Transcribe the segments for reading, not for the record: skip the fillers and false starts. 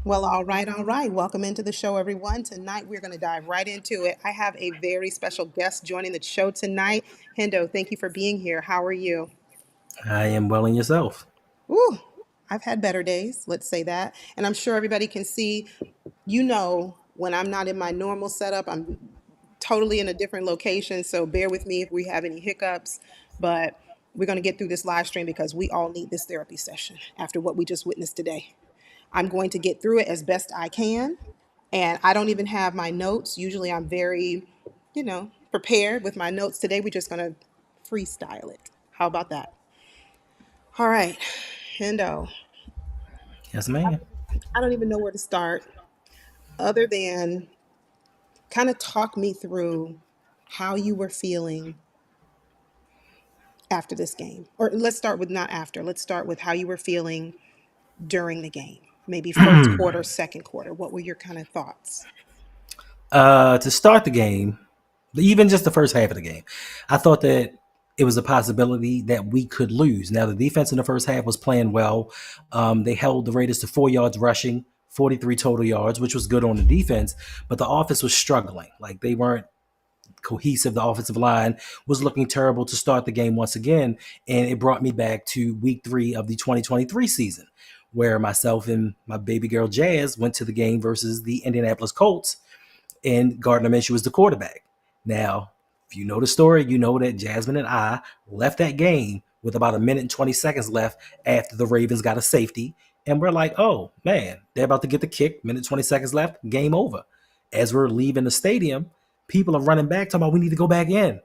Well, all right, all right. Welcome into the show, everyone. Tonight, we're going to dive right into it. I have a very special guest joining the show tonight. Hendo, thank you for being here. How are you? I am well in yourself. Ooh, I've had better days, let's say that. And I'm sure everybody can see, when I'm not in my normal setup, I'm totally in a different location. So bear with me if we have any hiccups. But we're going to get through this live stream because we all need this therapy session after what we just witnessed today. I'm going to get through it as best I can. And I don't even have my notes. Usually I'm very, prepared with my notes. Today we're just going to freestyle it. How about that? All right, Hendo. Yes, ma'am. I don't even know where to start other than kind of talk me through how you were feeling after this game. Or let's start with not after. Let's start with how you were feeling during the game. Maybe first quarter, second quarter. What were your kind of thoughts? To start the game, even just the first half of the game, I thought that it was a possibility that we could lose. Now, the defense in the first half was playing well. They held the Raiders to 4 yards rushing, 43 total yards, which was good on the defense, but the offense was struggling. Like they weren't cohesive. The offensive line was looking terrible to start the game once again. And it brought me back to week 3 of the 2023 season, where myself and my baby girl Jazz went to the game versus the Indianapolis Colts, and Gardner Minshew was the quarterback. Now, if you know the story, you know that Jasmine and I left that game with about a minute and 20 seconds left after the Ravens got a safety. And we're like, oh, man, they're about to get the kick. Minute 20 seconds left, game over. As we're leaving the stadium, people are running back, talking about we need to go back in.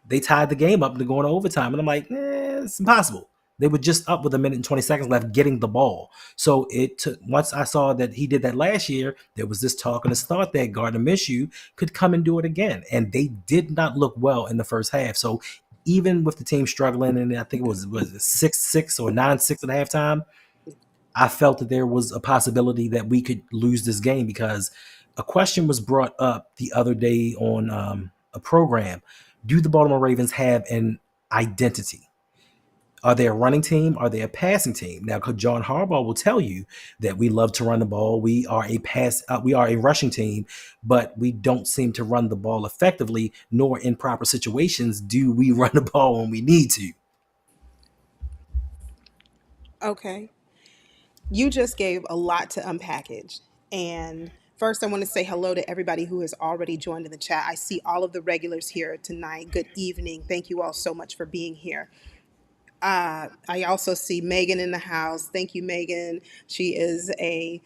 They tied the game up to go into overtime. And I'm like, it's impossible. They were just up with a minute and 20 seconds left getting the ball. So it took, once I saw that he did that last year, there was this talk and this thought that Gardner Minshew could come and do it again. And they did not look well in the first half. So even with the team struggling, and I think was it 6-6 or 9-6 at halftime, I felt that there was a possibility that we could lose this game because a question was brought up the other day on a program. Do the Baltimore Ravens have an identity? Are they a running team? Are they a passing team? Now, John Harbaugh will tell you that we love to run the ball. We are a rushing team, but we don't seem to run the ball effectively, nor in proper situations do we run the ball when we need to. Okay. You just gave a lot to unpackage. And first, I want to say hello to everybody who has already joined in the chat. I see all of the regulars here tonight. Good evening. Thank you all so much for being here. I also see Megan in the house. Thank you, Megan. I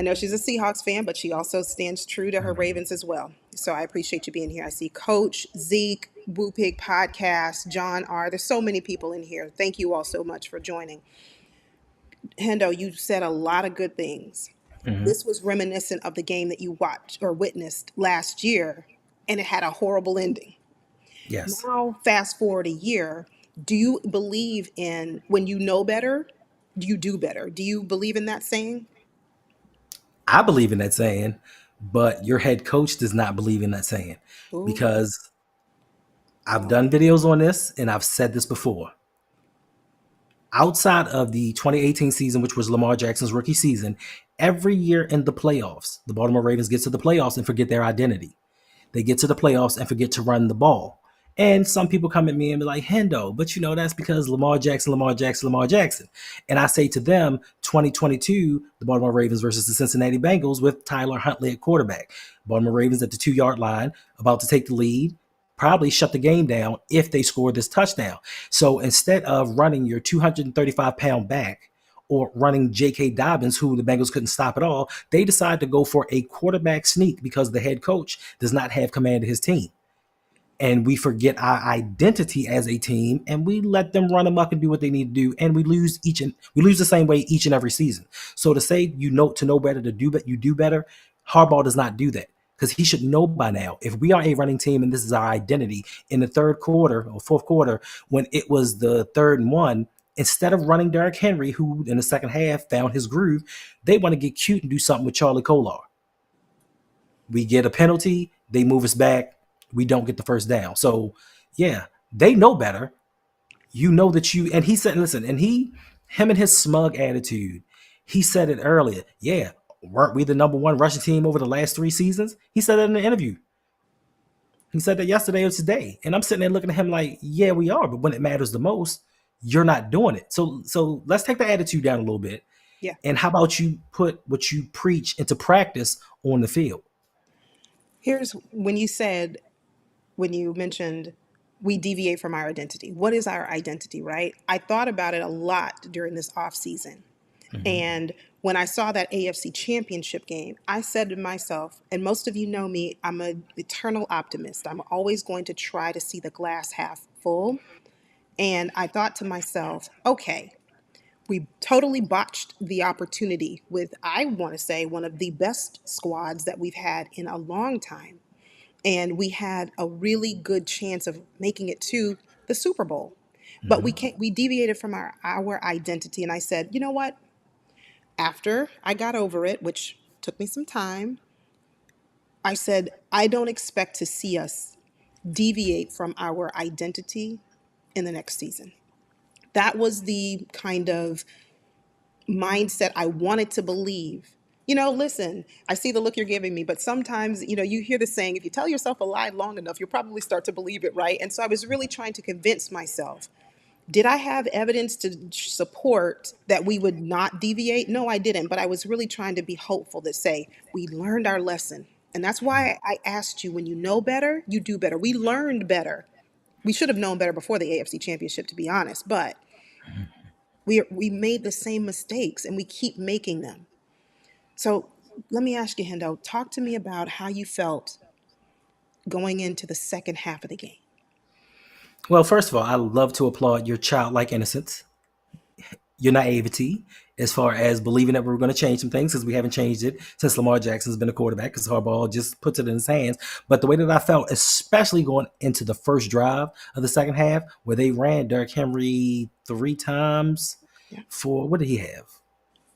know she's a Seahawks fan, but she also stands true to her Ravens as well. So I appreciate you being here. I see Coach, Zeke, Woo Pig Podcast, John R. There's so many people in here. Thank you all so much for joining. Hendo, you said a lot of good things. Mm-hmm. This was reminiscent of the game that you watched or witnessed last year, and it had a horrible ending. Yes, Now, fast forward a year, do you believe in when you know better, you do better? Do you believe in that saying? I believe in that saying, but your head coach does not believe in that saying Ooh. because I've done videos on this and I've said this before. Outside of the 2018 season, which was Lamar Jackson's rookie season, every year in the playoffs, the Baltimore Ravens get to the playoffs and forget their identity. They get to the playoffs and forget to run the ball. And some people come at me and be like, Hendo, but that's because Lamar Jackson, Lamar Jackson, Lamar Jackson. And I say to them, 2022, the Baltimore Ravens versus the Cincinnati Bengals with Tyler Huntley at quarterback. Baltimore Ravens at the 2 yard line, about to take the lead, probably shut the game down if they score this touchdown. So instead of running your 235-pound back or running J.K. Dobbins, who the Bengals couldn't stop at all, they decide to go for a quarterback sneak because the head coach does not have command of his team. And we forget our identity as a team, and we let them run amok and do what they need to do, and we lose the same way each and every season. So to say to know better, to do but you do better, Harbaugh does not do that because he should know by now if we are a running team and this is our identity in the third quarter or fourth quarter when it was the 3rd and 1. Instead of running Derrick Henry, who in the second half found his groove, they want to get cute and do something with Charlie Kolar. We get a penalty, they move us back, we don't get the first down. So, yeah, they know better. You know that and he said, listen, him and his smug attitude, he said it earlier. Yeah, weren't we the number one rushing team over the last 3 seasons? He said that in the interview. He said that yesterday or today. And I'm sitting there looking at him like, yeah, we are. But when it matters the most, you're not doing it. So let's take the attitude down a little bit. Yeah. And how about you put what you preach into practice on the field? Here's when you mentioned we deviate from our identity. What is our identity, right? I thought about it a lot during this off season. And when I saw that AFC championship game, I said to myself, and most of you know me, I'm an eternal optimist. I'm always going to try to see the glass half full. And I thought to myself, okay, we totally botched the opportunity with, I want to say, one of the best squads that we've had in a long time. And we had a really good chance of making it to the Super Bowl. But we deviated from our identity. And I said, you know what? After I got over it, which took me some time, I said, I don't expect to see us deviate from our identity in the next season. That was the kind of mindset I wanted to believe. Listen, I see the look you're giving me, but sometimes, you hear the saying, if you tell yourself a lie long enough, you'll probably start to believe it, right? And so I was really trying to convince myself. Did I have evidence to support that we would not deviate? No, I didn't. But I was really trying to be hopeful to say, we learned our lesson. And that's why I asked you, when you know better, you do better. We learned better. We should have known better before the AFC Championship, to be honest. But we made the same mistakes and we keep making them. So let me ask you, Hendo, talk to me about how you felt going into the second half of the game. Well, first of all, I love to applaud your childlike innocence, your naivety, as far as believing that we were going to change some things, because we haven't changed it since Lamar Jackson's been a quarterback, because Harbaugh just puts it in his hands. But the way that I felt, especially going into the first drive of the second half, where they ran Derrick Henry 3 times Yeah. for, what did he have?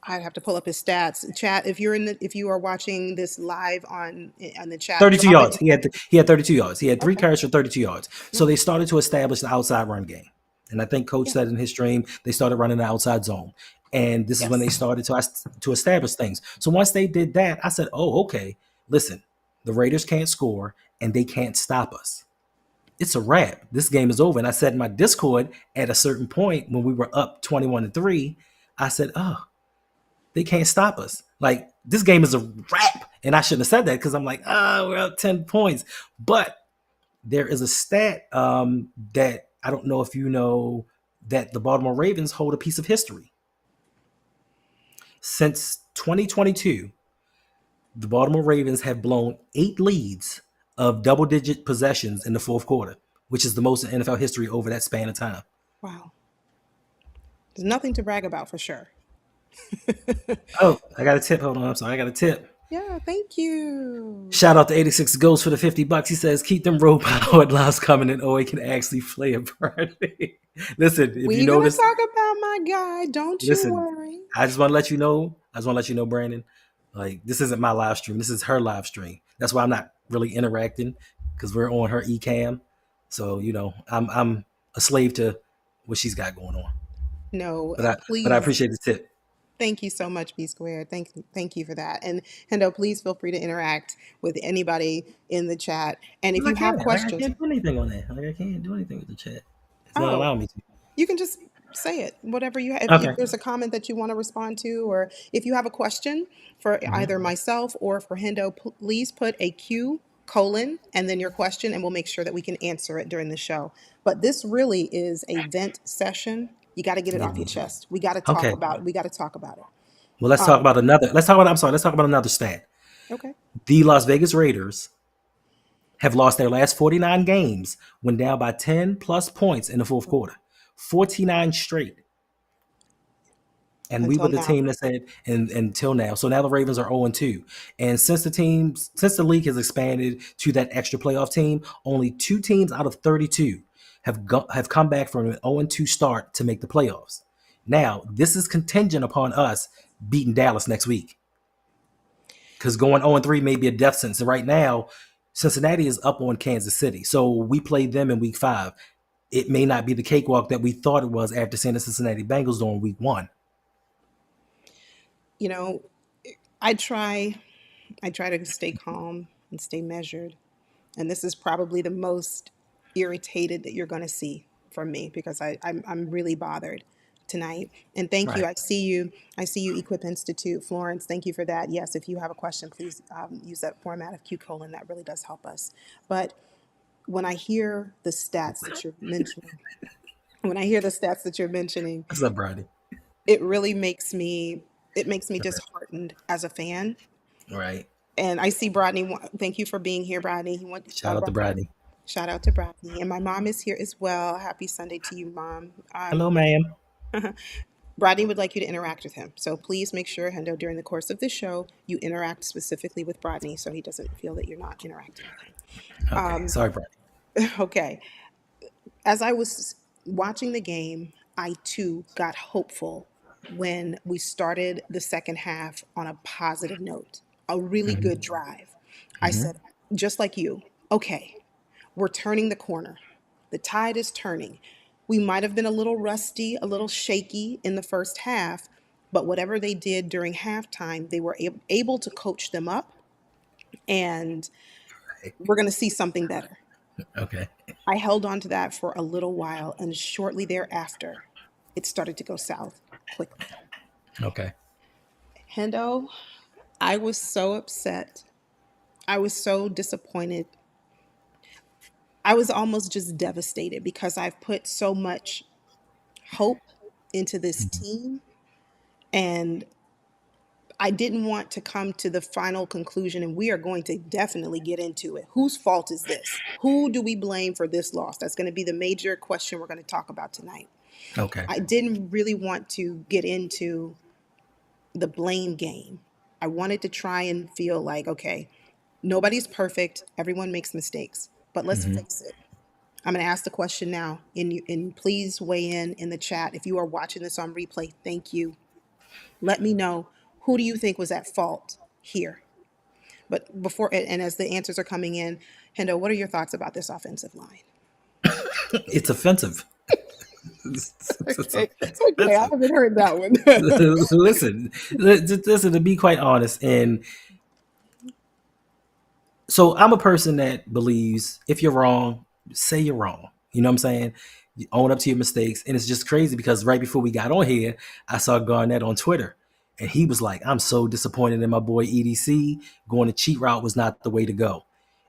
I'd have to pull up his stats. Chat, if you are watching this live on the chat, 32 drop it. yards. He had 32 yards. He had three Okay. carries for 32 yards. So Okay. they started to establish the outside run game. And I think Coach Yeah. said in his stream, they started running the outside zone. And this is when they Yes. started to establish things. So once they did that, I said, oh, okay, listen, the Raiders can't score and they can't stop us. It's a wrap. This game is over. And I said in my Discord at a certain point when we were up 21-3, I said, oh, they can't stop us. Like, this game is a wrap. And I shouldn't have said that because I'm like, we're up 10 points. But there is a stat that I don't know if you know, that the Baltimore Ravens hold a piece of history. Since 2022, the Baltimore Ravens have blown 8 leads of double-digit possessions in the fourth quarter, which is the most in NFL history over that span of time. Wow. There's nothing to brag about for sure. Oh, I got a tip. Hold on. I'm sorry. I got a tip. Yeah, thank you. Shout out to 86 Ghosts for the $50. He says, keep them road powered lives coming and Owe can actually play a party. Listen, if you We're gonna notice, talk about my guy. Don't you listen, worry. I just want to let you know, Brandon, like, this isn't my live stream. This is her live stream. That's why I'm not really interacting, because we're on her Ecamm. So, I'm a slave to what she's got going on. No, But I please. appreciate the tip. Thank you so much, B Squared. Thank you for that. And Hendo, please feel free to interact with anybody in the chat. And if I you have can't. Like, I questions, can't do anything on that. Like, I can't do anything with the chat. It's not oh, allowing me to. you can just say it. Whatever you have. If Okay. there's a comment that you want to respond to, or if you have a question for either myself or for Hendo, please put a Q colon and then your question, and we'll make sure that we can answer it during the show. But this really is a vent session. You got to get it off your chest. We got to talk Okay. about it. We got to talk about it. Well, let's talk about another. Let's talk about another stat. Okay. The Las Vegas Raiders have lost their last 49 games when down by 10 plus points in the fourth quarter. 49 straight. And we were Until the now. team that said, and until now. So now the Ravens are 0-2. And since the league has expanded to that extra playoff team, only 2 teams out of 32 have come back from an 0-2 start to make the playoffs. Now, this is contingent upon us beating Dallas next week, because going 0-3 may be a death sentence. And right now, Cincinnati is up on Kansas City. So we played them in week 5. It may not be the cakewalk that we thought it was after seeing the Cincinnati Bengals during week 1. You know, I try I try to stay calm and stay measured. And this is probably the most irritated that you're going to see from me because I'm really bothered tonight. And thank you. Right. I see you. I see you, Equip Institute. Florence, thank you for that. Yes, if you have a question, please use that format of Q colon. That really does help us. But when I hear the stats that you're mentioning, when I hear the stats that you're mentioning, What's up, Brady? it really makes me disheartened as a fan. Right. And I see Brodney. Thank you for being here, Brodney. Shout out to Brady. Shout out to Brodney. And my mom is here as well. Happy Sunday to you, Mom. Hello, ma'am. Brodney would like you to interact with him. So please make sure, Hendo, during the course of the show, you interact specifically with Brodney so he doesn't feel that you're not interacting with him. Okay. Sorry, Brady. Okay. As I was watching the game, I too got hopeful when we started the second half on a positive note, a really good drive. I said, just like you, okay, we're turning the corner. The tide is turning. We might have been a little rusty, a little shaky in the first half, but whatever they did during halftime, they were able to coach them up, and we're going to see something better. Okay. I held on to that for a little while, and shortly thereafter, it started to go south quickly. Okay. Hendo, I was so upset. I was so disappointed. I was almost just devastated because I've put so much hope into this team, and I didn't want to come to the final conclusion, and we are going to definitely get into it. Whose fault is this? Who do we blame for this loss? That's going to be the major question we're going to talk about tonight. Okay. I didn't really want to get into the blame game. I wanted to try and feel like, okay, nobody's perfect. Everyone makes mistakes. But let's face it. I'm going to ask the question now, and please weigh in the chat. If you are watching this on replay, thank you. Let me know, who do you think was at fault here? But before, and as the answers are coming in, Hendo, what are your thoughts about this offensive line? It's offensive. It's Okay, okay, I offensive. haven't heard that one. Listen. To be quite honest, and so I'm a person that believes if you're wrong, say you're wrong. You know what I'm saying? You own up to your mistakes. And it's just crazy because right before we got on here, I saw Garnett on Twitter. And he was like, I'm so disappointed in my boy EDC. Going the cheat route was not the way to go.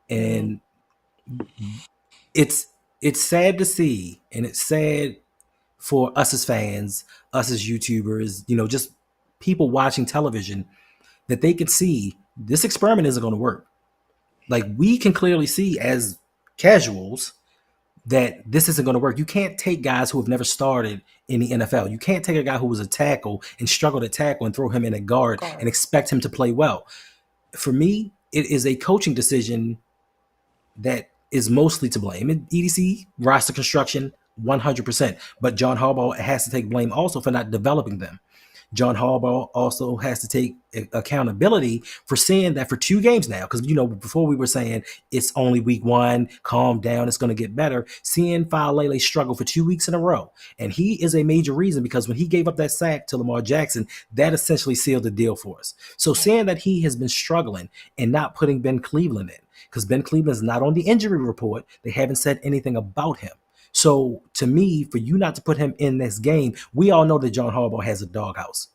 Mm, And it's it's sad to see, and it's sad for us as fans, us as YouTubers, just people watching television, that they can see this experiment isn't going to work. Like we can clearly see as casuals that this isn't going to work. You can't take guys who have never started in the NFL. You can't take a guy who was a tackle and struggled at tackle and throw him in a guard and guard. expect him to play well. For me, it is a coaching decision that is mostly to blame. And EDC roster construction 100%, but John Harbaugh has to take blame also for not developing them. John Harbaugh also has to take accountability for seeing that for 2 games now, because before we were saying it's only week 1, calm down, it's going to get better. Seeing Faalele struggle for 2 weeks in a row, and he is a major reason because when he gave up that sack to Lamar Jackson, that essentially sealed the deal for us. So seeing that he has been struggling and not putting Ben Cleveland in, because Ben Cleveland is not on the injury report, they haven't said anything about him. So to me, for you not to put him in this game, we all know that John Harbaugh has a doghouse.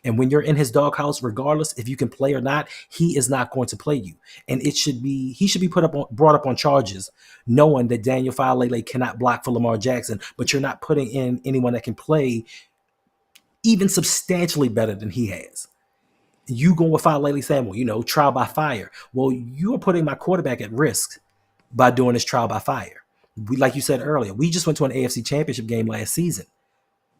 And when you're in his doghouse, regardless if you can play or not, he is not going to play you. And he should be brought up on charges, knowing that Daniel Faalele cannot block for Lamar Jackson, but you're not putting in anyone that can play even substantially better than he has. You going with Faalele Samuel, trial by fire. Well, you are putting my quarterback at risk by doing this trial by fire. Like you said earlier, we just went to an AFC Championship game last season.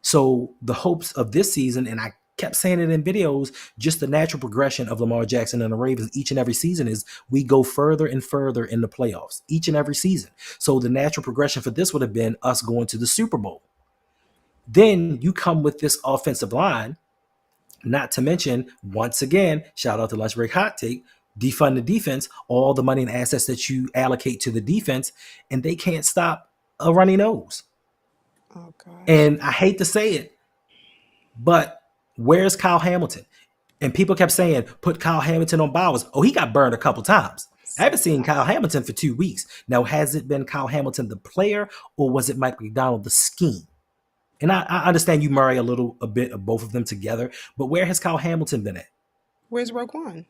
So the hopes of this season, and I kept saying it in videos, just the natural progression of Lamar Jackson and the Ravens each and every season is we go further and further in the playoffs each and every season. So the natural progression for this would have been us going to the Super Bowl. Then you come with this offensive line, not to mention, once again, shout out to Lunch Break Hot Take, defund the defense, all the money and assets that you allocate to the defense, and they can't stop a runny nose. Oh gosh. And I hate to say it, but where's Kyle Hamilton? And people kept saying, put Kyle Hamilton on Bowers. Oh, he got burned a couple times. I haven't seen Kyle Stop. Hamilton for 2 weeks. Now, has it been Kyle Hamilton, the player, or was it Mike McDonald, the scheme? And I understand you marry a bit of both of them together, but where has Kyle Hamilton been at? Where's Roquan?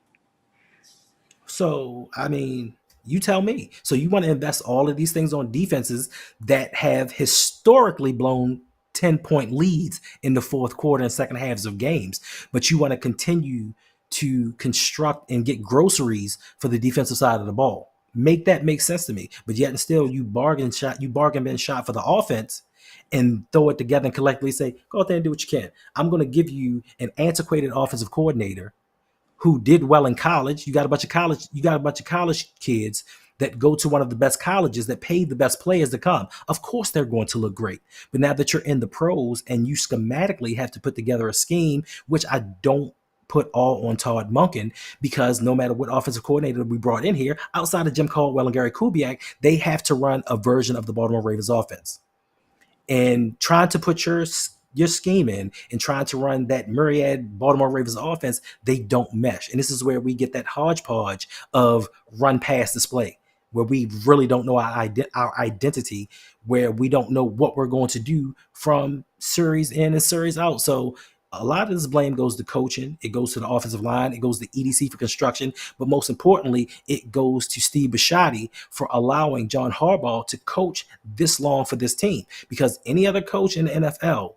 So, I mean, you tell me. So, you want to invest all of these things on defenses that have historically blown 10-point leads in the fourth quarter and second halves of games, but you want to continue to construct and get groceries for the defensive side of the ball. Make that make sense to me. But yet and still, you bargain bin shot for the offense and throw it together and collectively say, go out there and do what you can. I'm going to give you an antiquated offensive coordinator who did well in college. You got a bunch of college kids that go to one of the best colleges that pay the best players to come. Of course they're going to look great. But now that you're in the pros and you schematically have to put together a scheme, which I don't put all on Todd Monken, because no matter what offensive coordinator we brought in here, outside of Jim Caldwell and Gary Kubiak, they have to run a version of the Baltimore Ravens offense. And trying to put your scheme in and trying to run that myriad Baltimore Ravens offense, they don't mesh. And this is where we get that hodgepodge of run pass display, where we really don't know our identity, where we don't know what we're going to do from series in and series out. So a lot of this blame goes to coaching. It goes to the offensive line. It goes to EDC for construction. But most importantly, it goes to Steve Bisciotti for allowing John Harbaugh to coach this long for this team. Because any other coach in the NFL,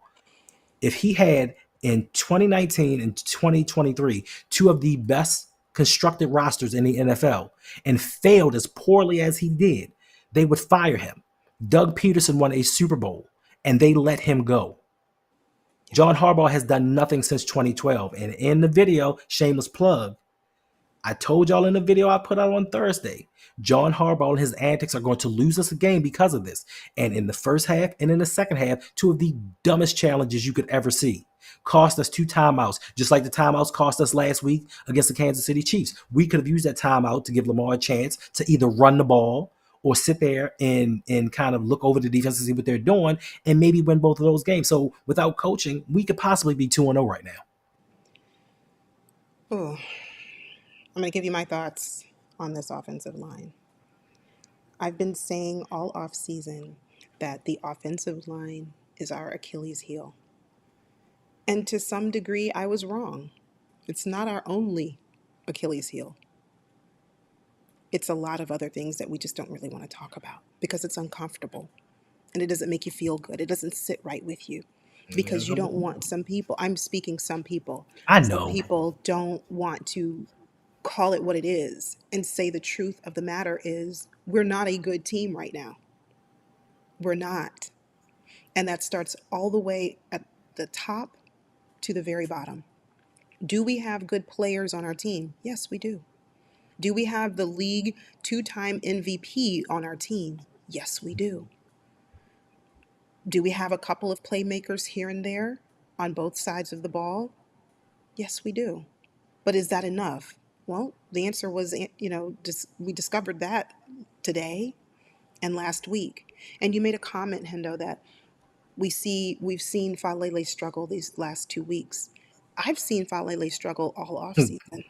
if he had in 2019 and 2023 two of the best constructed rosters in the NFL and failed as poorly as he did, they would fire him. Doug Peterson won a Super Bowl and they let him go. John Harbaugh has done nothing since 2012. And in the video, shameless plug, I told y'all in the video I put out on Thursday, John Harbaugh and his antics are going to lose us a game because of this. And in the first half and in the second half, two of the dumbest challenges you could ever see. Cost us 2 timeouts, just like the timeouts cost us last week against the Kansas City Chiefs. We could have used that timeout to give Lamar a chance to either run the ball or sit there and kind of look over the defense and see what they're doing and maybe win both of those games. So without coaching, we could possibly be 2-0 right now. Oh, I'm going to give you my thoughts on this offensive line. I've been saying all off season that the offensive line is our Achilles heel. And to some degree, I was wrong. It's not our only Achilles heel. It's a lot of other things that we just don't really want to talk about because it's uncomfortable and it doesn't make you feel good. It doesn't sit right with you because you don't want some people, I'm speaking some I some know. people don't want to call it what it is and say the truth of the matter is we're not a good team right now. We're not. And that starts all the way at the top to the very bottom. Do we have good players on our team? Yes, we do. Do we have the league two-time MVP on our team? Yes, we do. Do we have a couple of playmakers here and there on both sides of the ball? Yes, we do. But is that enough? Well, the answer was, we discovered that today and last week. And you made a comment, Hendo, that we've seen Faalele struggle these last 2 weeks. I've seen Faalele struggle all off season.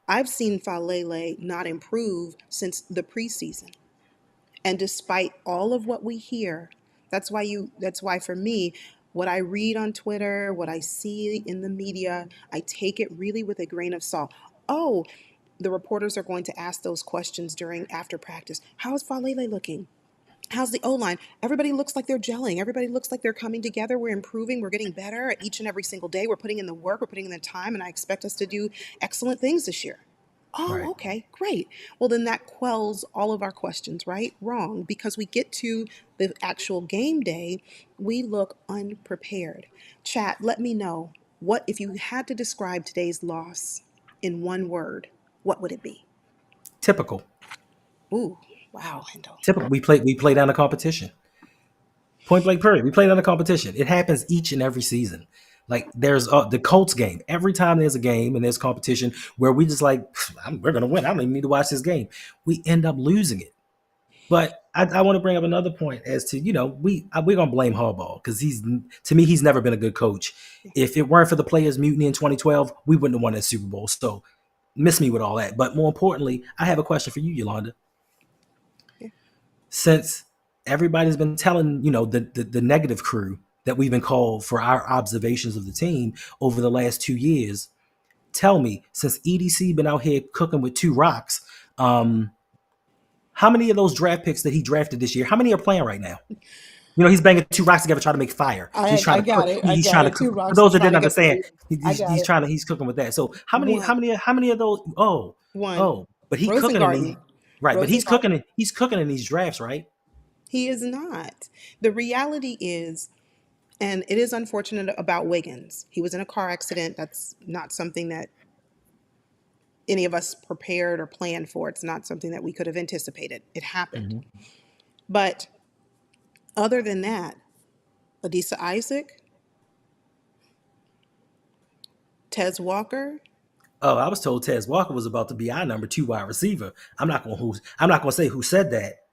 I've seen Faalele not improve since the preseason. And despite all of what we hear, that's why for me, what I read on Twitter, what I see in the media, I take it really with a grain of salt. Oh, the reporters are going to ask those questions during after practice. How is Faalele looking? How's the O line? Everybody looks like they're gelling. Everybody looks like they're coming together. We're improving. We're getting better each and every single day. We're putting in the work. We're putting in the time. And I expect us to do excellent things this year. Oh, Right. okay, great. Well, then that quells all of our questions, right? Wrong, because we get to the actual game day, we look unprepared. Chat, let me know what, if you had to describe today's loss in one word, what would it be? Typical. Ooh, wow, Hendo. Typical. We play down the competition. Point blank period. We play down the competition. It happens each and every season. Like there's the Colts game. Every time there's a game and there's competition where we just like we're gonna win. I don't even need to watch this game. We end up losing it. But I want to bring up another point as to we're gonna blame Harbaugh because to me he's never been a good coach. If it weren't for the players mutiny in 2012, we wouldn't have won that Super Bowl. So miss me with all that. But more importantly, I have a question for you, Yolanda. Yeah. Since everybody's been telling the negative crew that we've been called for our observations of the team over the last 2 years, tell me, since EDC been out here cooking with two rocks, how many of those draft picks that he drafted this year, how many are playing right now? He's banging two rocks together trying to make fire. He's trying I to cook. got it. I He's got trying to it. cook. Two For rocks those that trying didn't to get understand, fire. I he's, got he's it. trying to he's cooking with that. So One. how many of those? One. Oh, but he cooking in these Rosengarten. right. But Rosengarten. he's cooking in these drafts, right? He is not. The reality is, and it is unfortunate about Wiggins. He was in a car accident. That's not something that any of us prepared or planned for. It's not something that we could have anticipated. It happened. Mm-hmm. But other than that, Adisa Isaac, Tez Walker, Oh, I was told Tez Walker was about to be our number two wide receiver. I'm not gonna say who said that.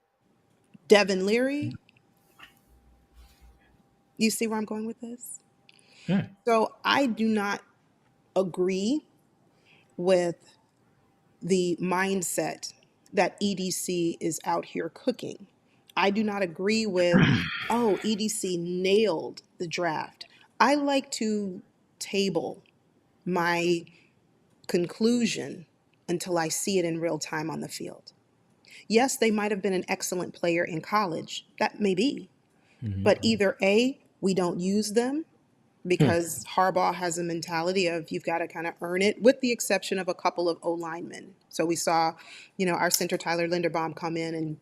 Devin Leary. You see where I'm going with this? Hmm. So I do not agree with the mindset that EDC is out here cooking. I do not agree with, oh, EDC nailed the draft. I like to table my conclusion until I see it in real time on the field. Yes, they might have been an excellent player in college. That may be. But either A, we don't use them Hmm. because Harbaugh has a mentality of you've got to kind of earn it, with the exception of a couple of O linemen. So we saw, our center Tyler Linderbaum come in and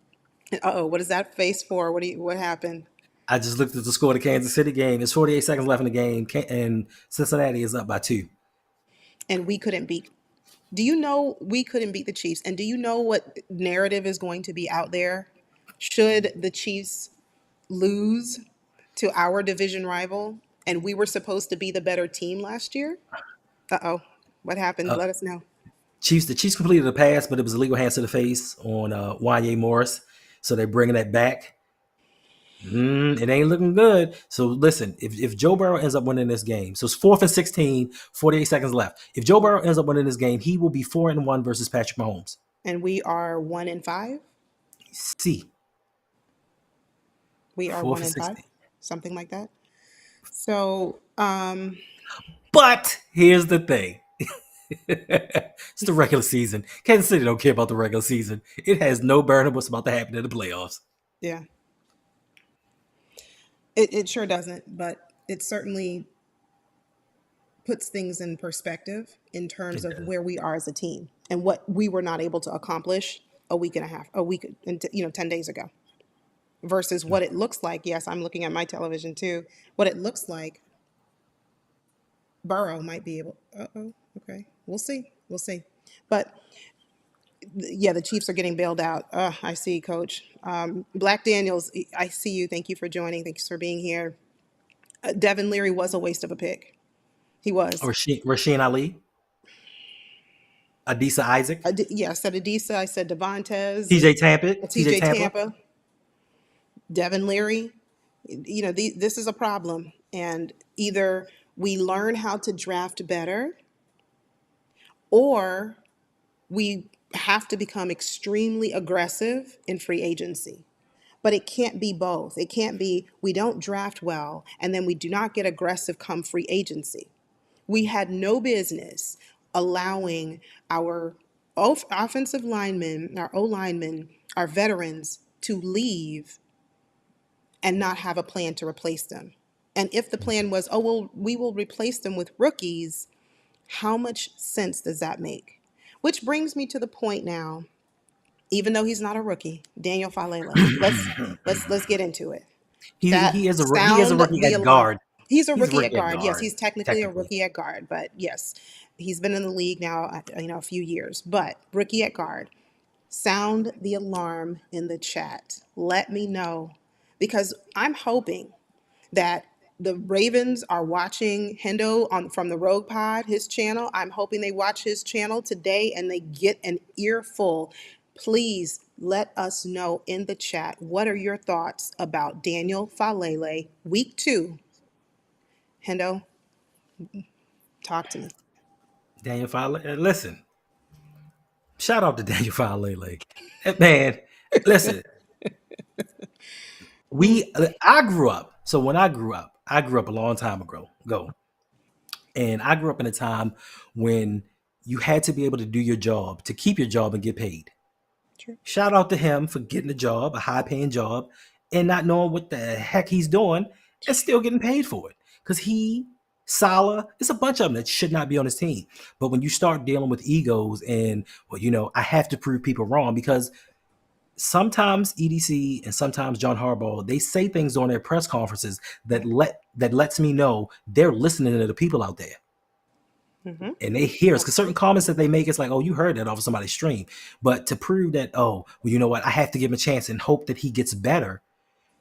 what is that face for? What happened? I just looked at the score of the Kansas City game. There's 48 seconds left in the game, and Cincinnati is up by 2. And we couldn't beat. Do you know we couldn't beat the Chiefs? And do you know what narrative is going to be out there? Should the Chiefs lose to our division rival, and we were supposed to be the better team last year? Uh-oh. What happened? Uh, Let us know. The Chiefs completed a pass, but it was a legal hands to the face on Wanye Morris, so they're bringing that back. It ain't looking good. So listen, if Joe Burrow ends up winning this game, so it's 4th and 16, 48 seconds left. If Joe Burrow ends up winning this game, he will be 4-1 versus Patrick Mahomes. And we are 1-5. See, We are four one for and five, 16. something like that. So, But here's the thing. It's the regular season. Kansas City don't care about the regular season. It has no bearing on what's about to happen in the playoffs. yeah, it sure doesn't, but it certainly puts things in perspective in terms It of does. where we are as a team and what we were not able to accomplish a week, and 10 days ago versus what it looks like. Yes, I'm looking at my television too. What it looks like, Burrow might be able. Uh-oh. Okay. We'll see. We'll see. But yeah, the Chiefs are getting bailed out. I see, Coach. Black Daniels, I see you. Thank you for joining. Thanks for being here. Devin Leary was a waste of a pick. He was. Rasheen Ali, Adisa Isaac, Yeah, I said Adisa. I said Devontae TJ and Tampa, TJ TJ Tampa. Tampa. Devin Leary. This is a problem. And either we learn how to draft better, or we have to become extremely aggressive in free agency. But it can't be both. It can't be we don't draft well and then we do not get aggressive come free agency. We had no business allowing our offensive linemen, our O linemen, our veterans to leave and not have a plan to replace them. And if the plan was, oh, well, we will replace them with rookies, how much sense does that make? Which brings me to the point now, even though he's not a rookie, Daniel Faalele. Let's get into it. That He is a sound rookie the at alarm. guard. He's a He's a rookie at rookie at guard. Yes, guard, he's technically a technically. rookie at guard, but yes, he's been in the league now, a few years. But rookie at guard, sound the alarm in the chat. Let me know, because I'm hoping that the Ravens are watching Hendo on from the Rogue Pod, his channel. I'm hoping they watch his channel today and they get an earful. Please let us know in the chat, what are your thoughts about Daniel Faalele, week 2? Hendo, talk to me. Daniel Faalele, listen, shout out to Daniel Faalele. That man, listen, Mm, I grew up. So when I grew up a long time ago. And I grew up in a time when you had to be able to do your job to keep your job and get paid. true. Shout out to him for getting a job, a high paying job, and not knowing what the heck he's doing and still getting paid for it. Because Salah, it's a bunch of them that should not be on his team. But when you start dealing with egos and, well, I have to prove people wrong because sometimes EDC and sometimes John Harbaugh, they say things during their press conferences that lets me know they're listening to the people out there Mm-hmm. and they hear us because certain comments that they make, it's like, oh, you heard that off of somebody's stream. But to prove that, oh, well, you know what, I have to give him a chance and hope that he gets better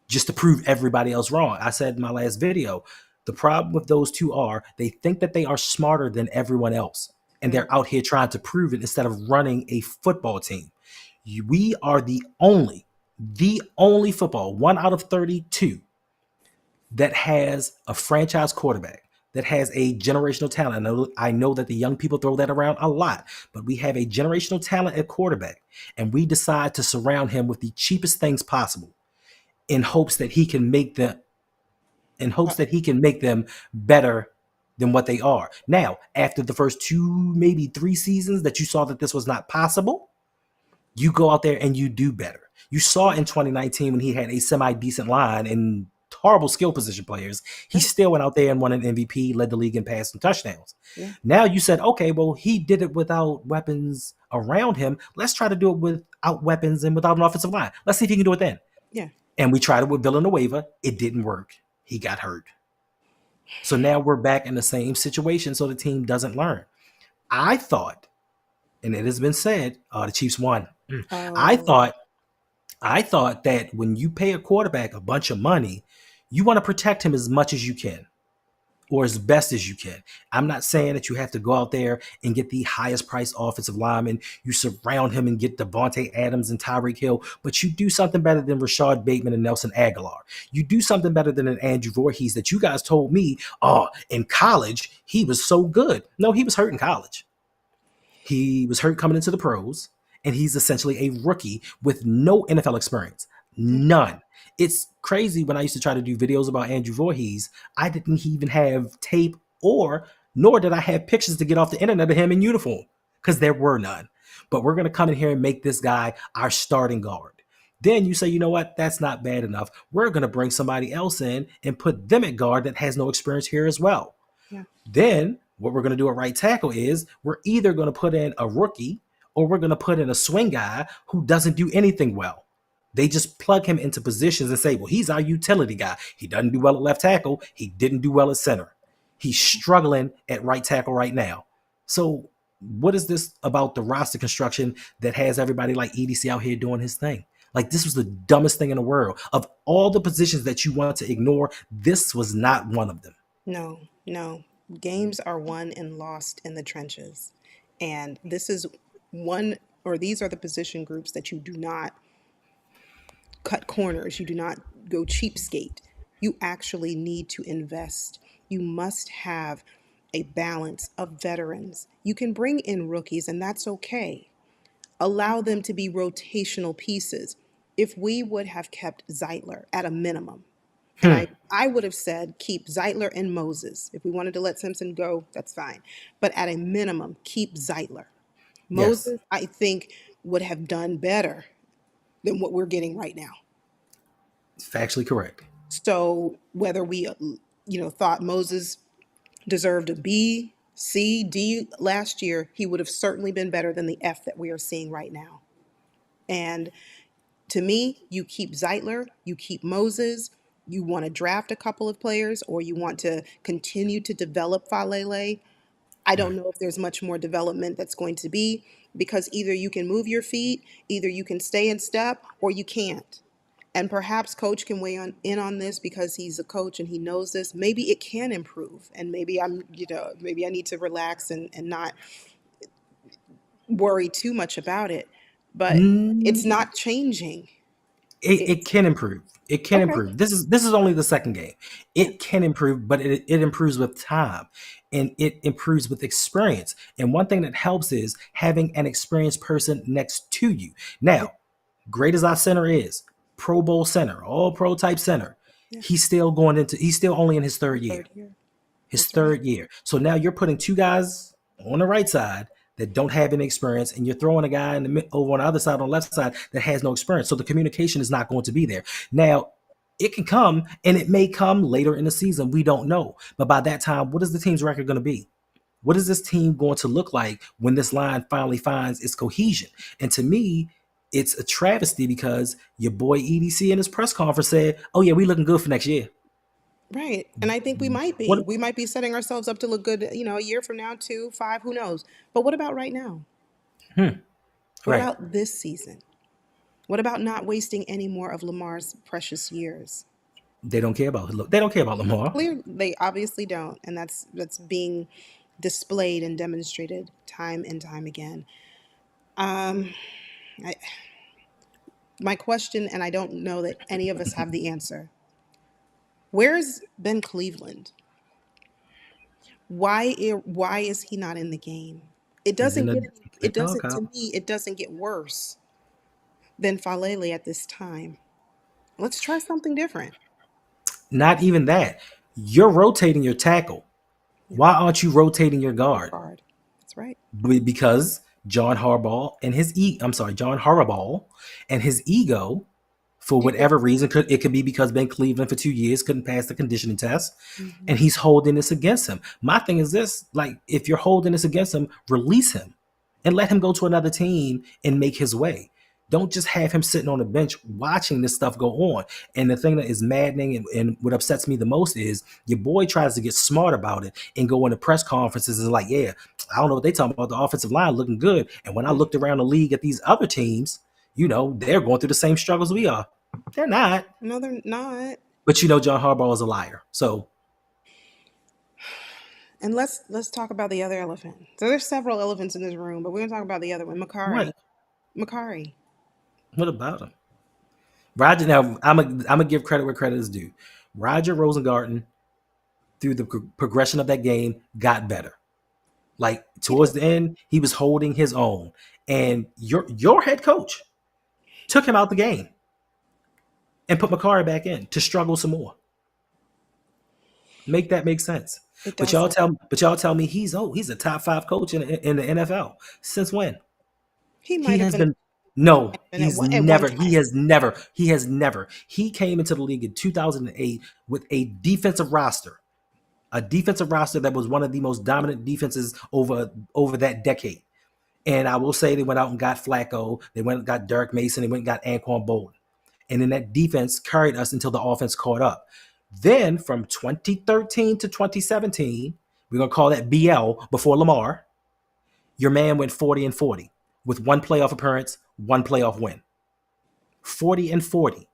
just to prove everybody else wrong. I said in my last video, the problem with those two are they think that they are smarter than everyone else. And Mm, they're out here trying to prove it instead of running a football team. We are the only football, 1 out of 32 that has a franchise quarterback that has a generational talent. I know that the young people throw that around a lot, but we have a generational talent at quarterback, and we decide to surround him with the cheapest things possible in hopes that he can make them uh, better than what they are. Now, after the first 2, maybe 3 seasons that you saw that this was not possible, you go out there and you do better. You saw in 2019 when he had a semi-decent line and horrible skill position players, he right. still went out there and won an MVP, led the league in passing touchdowns. Yeah. Now you said, okay, well, he did it without weapons around him. Let's try to do it without weapons and without an offensive line. Let's see if he can do it then. Yeah. And we tried it with Villanueva. It didn't work. He got hurt. So now we're back in the same situation. So the team doesn't learn. I thought, and it has been said, the Chiefs won. I Oh, thought I thought that when you pay a quarterback a bunch of money, you want to protect him as much as you can or as best as you can. I'm not saying that you have to go out there and get the highest priced offensive lineman. You surround him and get Devontae Adams and Tyreek Hill, but you do something better than Rashad Bateman and Nelson Aguilar. You do something better than an Andrew Voorhees that you guys told me, oh, in college, he was so good. No, he was hurt in college. He was hurt coming into the pros, and he's essentially a rookie with no NFL experience. yeah. None. It's crazy when I used to try to do videos about Andrew Voorhees, I didn't even have tape nor did I have pictures to get off the internet of him in uniform because there were none. But we're going to come in here and make this guy our starting guard. Then you say, you know what, that's not bad enough. We're going to bring somebody else in and put them at guard that has no experience here as well. Yeah. Then what we're going to do at right tackle is we're either going to put in a rookie or we're going to put in a swing guy who doesn't do anything well. They just plug him into positions and say, well, he's our utility guy. He doesn't do well at left tackle. He didn't do well at center. He's struggling at right tackle right now. So what is this about the roster construction that has everybody like EDC out here doing his thing? Like, this was the dumbest thing in the world. Of all the positions that you want to ignore, this was not one of them. No, no. Games are won and lost in the trenches. And this is one, or these are the position groups that you do not cut corners. You do not go cheapskate. You actually need to invest. You must have a balance of veterans. You can bring in rookies, and that's okay. Allow them to be rotational pieces. If we would have kept Zeitler at a minimum, and I would have said keep Zeitler and Moses. If we wanted to let Simpson go, that's fine. But at a minimum, keep Zeitler. Yes, Moses, I think, would have done better than what we're getting right now. it's factually correct. So whether we, thought Moses deserved a B, C, D last year, he would have certainly been better than the F that we are seeing right now. And to me, you keep Zeitler, you keep Moses, you want to draft a couple of players, or you want to continue to develop Faalele. I don't know if there's much more development that's going to be because either you can move your feet, either you can stay in step, or you can't. And perhaps coach can weigh in on this because he's a coach and he knows this. Maybe it can improve, and maybe I need to relax and not worry too much about it. but it's Mm, not changing. it It's can improve. It can okay. improve. This is only the second game. Yeah. It can improve, but it improves with time, and it improves with experience. And one thing that helps is having an experienced person next to you. Yeah. Now, great as our center is, Pro Bowl center, all pro type center, Yeah. he's still only in his third year. Third year. His That's right. third year. So now you're putting two guys on the right side that don't have any experience, and you're throwing a guy in over on the other side, on the left side, that has no experience. So the communication is not going to be there. Now, it can come, and it may come later in the season. We don't know. But by that time, what is the team's record going to be? What is this team going to look like when this line finally finds its cohesion? And to me, it's a travesty because your boy EDC in his press conference said, "Oh yeah, we looking good for next year." Right. And I think we might be. What? We might be setting ourselves up to look good, a year from now, two, five, who knows? But what about right now? What Right? about this season? What about not wasting any more of Lamar's precious years? They don't care about Lamar. Clear, they obviously don't, and that's being displayed and demonstrated time and time again. Um, I, my question, and I don't know that any of us have the answer. Where's Ben Cleveland? Why is he not in the game? It He's in doesn't the get it doesn't to doghouse. me it doesn't get worse than Faalele at this time. Let's try something different. Not even that. You're rotating your tackle. Yeah, Why aren't you rotating your your guard? guard. That's right. Because John Harbaugh and his ego, for Dictate. whatever reason, could be because Ben Cleveland for 2 years couldn't pass the conditioning test, Hmm. and he's holding this against him. My thing is this: like, if you're holding this against him, release him and let him go to another team and make his way. Don't just have him sitting on the bench watching this stuff go on. And the thing that is maddening and what upsets me the most is your boy tries to get smart about it and go into press conferences and is like, yeah, I don't know what they talking about. The offensive line looking good. And when I looked around the league at these other teams, they're going through the same struggles we are. They're not. No, they're not. But John Harbaugh is a liar. So, And let's talk about the other elephant. So there's several elephants in this room, but we're gonna talk about the other one, McCarrie. what? McCarrie. What about him? Roger, now I'm gonna give credit where credit is due. Roger Rosengarten, through the progression of that game, got better. Like He towards did. the end, he was holding his own. And your head coach took him out the game and put McCarrie back in to struggle some more. Make that make sense. It But y'all doesn't. tell me he's a top five coach in the NFL. Since when? He He might have has been been no, at one he time. has never. He came into the league in 2008 with a defensive roster that was one of the most dominant defenses over that decade. And I will say they went out and got Flacco, they went and got Derek Mason, they went and got Anquan Bolden. And then that defense carried us until the offense caught up. Then from 2013 to 2017, we're gonna call that BL before Lamar. Your man went 40 and 40 with one playoff appearance, one playoff win. 40 and 40.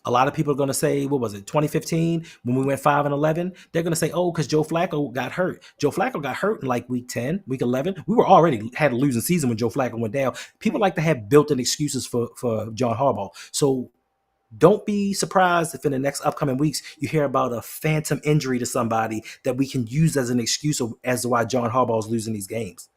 A lot of people are going to say, what was it, 2015 when we went 5 and 11? They're going to say, oh, because Joe Flacco got hurt. Joe Flacco got hurt in like week 10, week 11. We were already had a losing season when Joe Flacco went down. People Right. like to have built-in excuses for John Harbaugh. So don't be surprised if in the next upcoming weeks you hear about a phantom injury to somebody that we can use as an excuse as to why John Harbaugh is losing these games.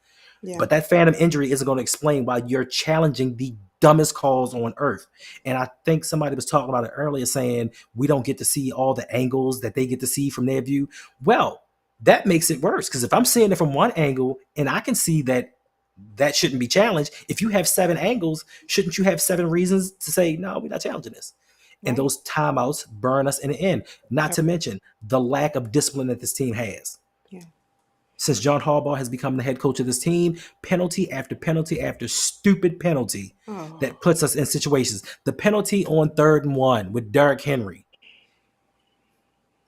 Yeah. But that phantom injury isn't going to explain why you're challenging the dumbest calls on earth. And I think somebody was talking about it earlier, saying we don't get to see all the angles that they get to see from their view. Well, that makes it worse, because if I'm seeing it from one angle and I can see that shouldn't be challenged, if you have 7 angles, shouldn't you have 7 reasons to say, no, we're not challenging this? And Right. those timeouts burn us in the end. Not to Every, mention the lack of discipline that this team has. yeah. Since John Harbaugh has become the head coach of this team, penalty after stupid penalty Oh. that puts us in situations. The penalty on 3rd and 1 with Derrick Henry.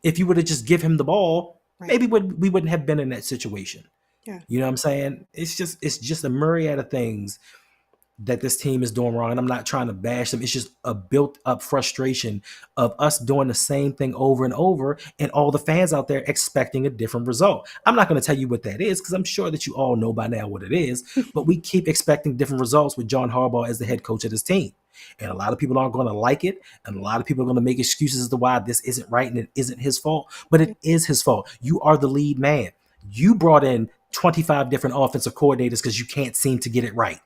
If you would have just give him the ball, Right. maybe we wouldn't have been in that situation. Yeah. You know what I'm saying? It's just a myriad of things that this team is doing wrong. And I'm not trying to bash them. It's just a built up frustration of us doing the same thing over and over, and all the fans out there expecting a different result. I'm not going to tell you what that is because I'm sure that you all know by now what it is, but we keep expecting different results with John Harbaugh as the head coach of this team. And a lot of people aren't going to like it. And a lot of people are going to make excuses as to why this isn't right and it isn't his fault. But it is his fault. You are the lead man. You brought in 25 different offensive coordinators because you can't seem to get it right.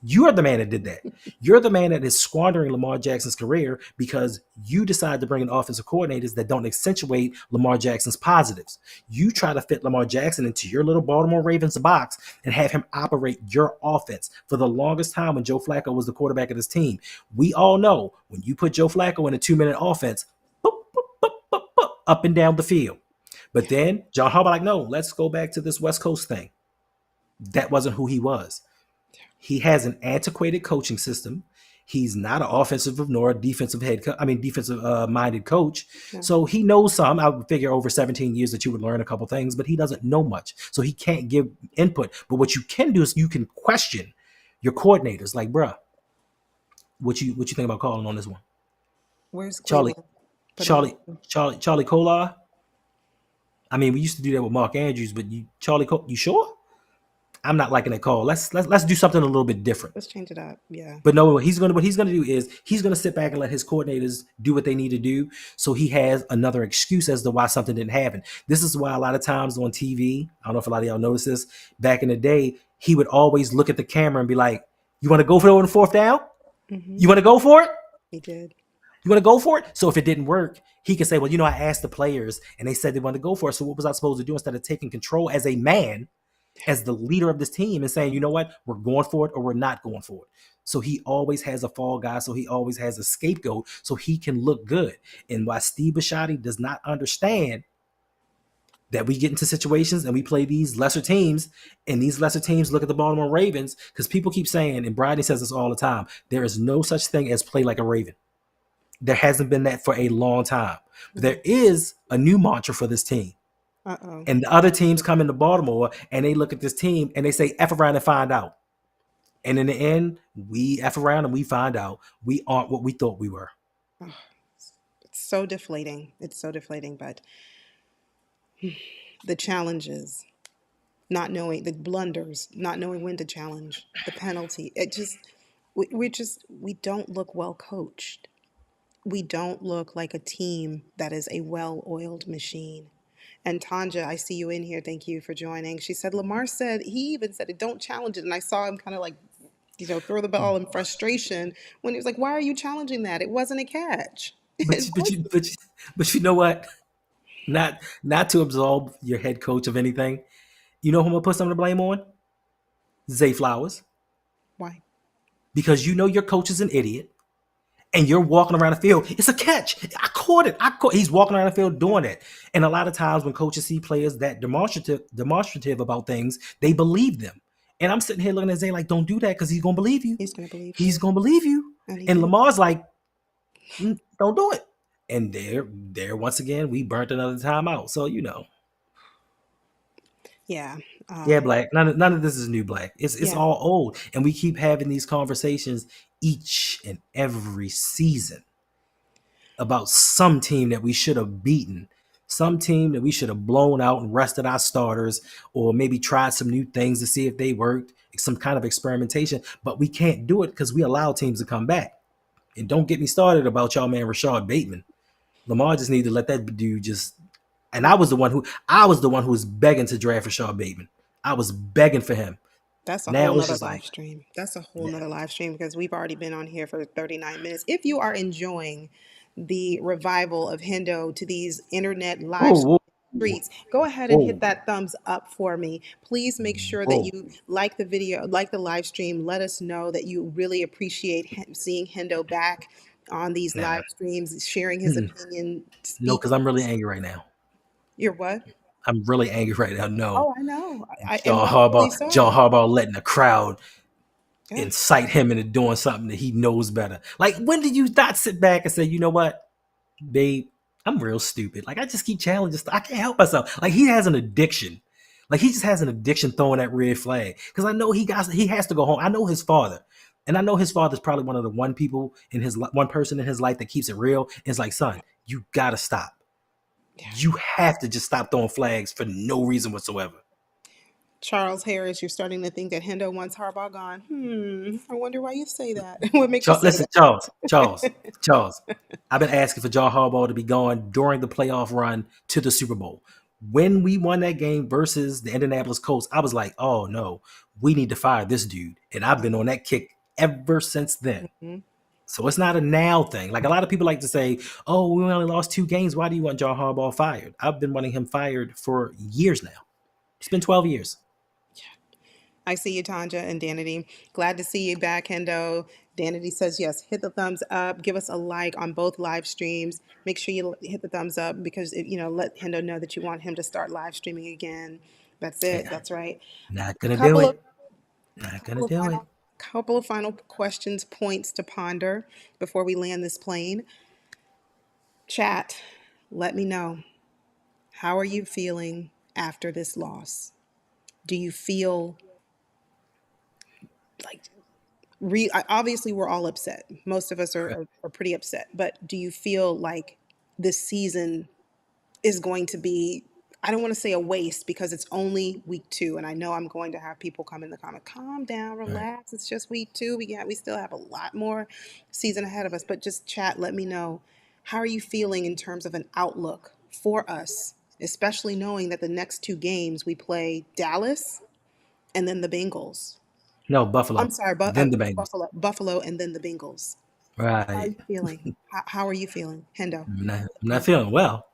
You are the man that did that. You're the man that is squandering Lamar Jackson's career because you decide to bring in offensive coordinators that don't accentuate Lamar Jackson's positives. You try to fit Lamar Jackson into your little Baltimore Ravens box and have him operate your offense. For the longest time when Joe Flacco was the quarterback of this team, we all know when you put Joe Flacco in a 2-minute offense, boop, boop, boop, boop, boop, up and down the field. But then John Harbaugh like, no, let's go back to this West Coast thing. That wasn't who he was. He has an antiquated coaching system. He's not an offensive nor a defensive defensive minded coach. Yeah. So he knows some. I would figure over 17 years that you would learn a couple things, but he doesn't know much. So he can't give input. But what you can do is you can question your coordinators. Like, bruh, what you think about calling on this one? Where's Charlie, Cleveland? Charlie Kolar. I mean, we used to do that with Mark Andrews, but you sure? I'm not liking that call. Let's do something a little bit different. Let's change it up. Yeah. But no, what he's gonna do is he's gonna sit back and let his coordinators do what they need to do, so he has another excuse as to why something didn't happen. This is why a lot of times on TV, I don't know if a lot of y'all notice this. Back in the day, he would always look at the camera and be like, "You want to go for it on the fourth down? Mm-hmm. You want to go for it? He did. You want to go for it?" So if it didn't work, he could say, "Well, I asked the players and they said they wanted to go for it. So what was I supposed to do instead of taking control as a man?" As the leader of this team and saying, you know what, we're going for it or we're not going for it. So he always has a fall guy. So he always has a scapegoat so he can look good. And why Steve Bisciotti does not understand that we get into situations and we play these lesser teams, and these lesser teams look at the Baltimore Ravens, because people keep saying, and Bradley says this all the time, there is no such thing as play like a Raven. There hasn't been that for a long time. But there is a new mantra for this team. Uh-oh. And the other teams come into Baltimore and they look at this team and they say, F around and find out. And in the end, we F around and we find out we aren't what we thought we were. Oh, it's so deflating. It's so deflating. But the challenges, not knowing the blunders, not knowing when to challenge, the penalty, we don't look well coached. We don't look like a team that is a well-oiled machine. And Tanja, I see you in here. Thank you for joining. She said, Lamar said, he even said it, don't challenge it. And I saw him kind of like, throw the ball in frustration when he was like, why are you challenging that? It wasn't a catch. But you know what? Not to absolve your head coach of anything. You know who I'm going to put some of the blame on? Zay Flowers. Why? Because your coach is an idiot. And you're walking around the field. It's a catch. I caught it. He's walking around the field doing it. And a lot of times when coaches see players that demonstrative about things, they believe them. And I'm sitting here looking at Zay like, don't do that because he's going to believe you. He's going to believe you. He's going to believe you. And Lamar's like, don't do it. And there once again, we burnt another time out. So, Yeah. Yeah, Black. None of this is new, Black. It's all old. And we keep having these conversations each and every season about some team that we should have beaten, some team that we should have blown out and rested our starters, or maybe tried some new things to see if they worked, some kind of experimentation. But we can't do it because we allow teams to come back. And don't get me started about y'all man Rashad Bateman. Lamar just need to let that dude just. And I was the one who was begging to draft Rashad Bateman. I was begging for him. That's a whole nother live stream. That's a whole nother live stream because we've already been on here for 39 minutes. If you are enjoying the revival of Hendo to these internet live streets, go ahead and hit that thumbs up for me. Please make sure that you like the video, like the live stream. Let us know that you really appreciate seeing Hendo back on these live streams, sharing his opinion. No, because I'm really angry right now. You're what? I'm really angry right now. No. Oh, I know. John Harbaugh letting the crowd incite him into doing something that he knows better. Like, when did you not sit back and say, you know what, babe, I'm real stupid. Like, I just keep challenging stuff. I can't help myself. Like, he has an addiction. Like, he just has an addiction throwing that red flag. Because I know he has to go home. I know his father. And I know his father's probably one of the one person in his life that keeps it real. And it's like, son, you gotta stop. Yeah. You have to just stop throwing flags for no reason whatsoever. Charles Harris, you're starting to think that Hendo wants Harbaugh gone. I wonder why you say that. What makes you say Listen, that? Charles. I've been asking for John Harbaugh to be gone during the playoff run to the Super Bowl. When we won that game versus the Indianapolis Colts, I was like, oh no, we need to fire this dude. And I've been on that kick ever since then. Mhm. So it's not a now thing. Like a lot of people like to say, oh, we only lost 2 games. Why do you want John Harbaugh fired? I've been wanting him fired for years now. It's been 12 years. I see you, Tanja and Danity. Glad to see you back, Hendo. Danity says yes. Hit the thumbs up. Give us a like on both live streams. Make sure you hit the thumbs up because let Hendo know that you want him to start live streaming again. That's it. That's right. Not gonna do Couple of it. Not gonna couple of do it. final questions, points to ponder before we land this plane. Chat. Let me know. How are you feeling after this loss? Do you feel like obviously we're all upset. Most of us are pretty upset. But do you feel like this season is going to be, I don't want to say a waste because it's only week 2, and I know I'm going to have people come in the comment, calm down, Right. relax. It's just week 2. We still have a lot more season ahead of us. But just chat, let me know, how are you feeling in terms of an outlook for us, especially knowing that the next 2 games we play Dallas and then the Bengals. No, I'm Buffalo. sorry, Then the Bengals. Buffalo, and then the Bengals. How are Right. you feeling? How are you feeling, Hendo? I'm not feeling well.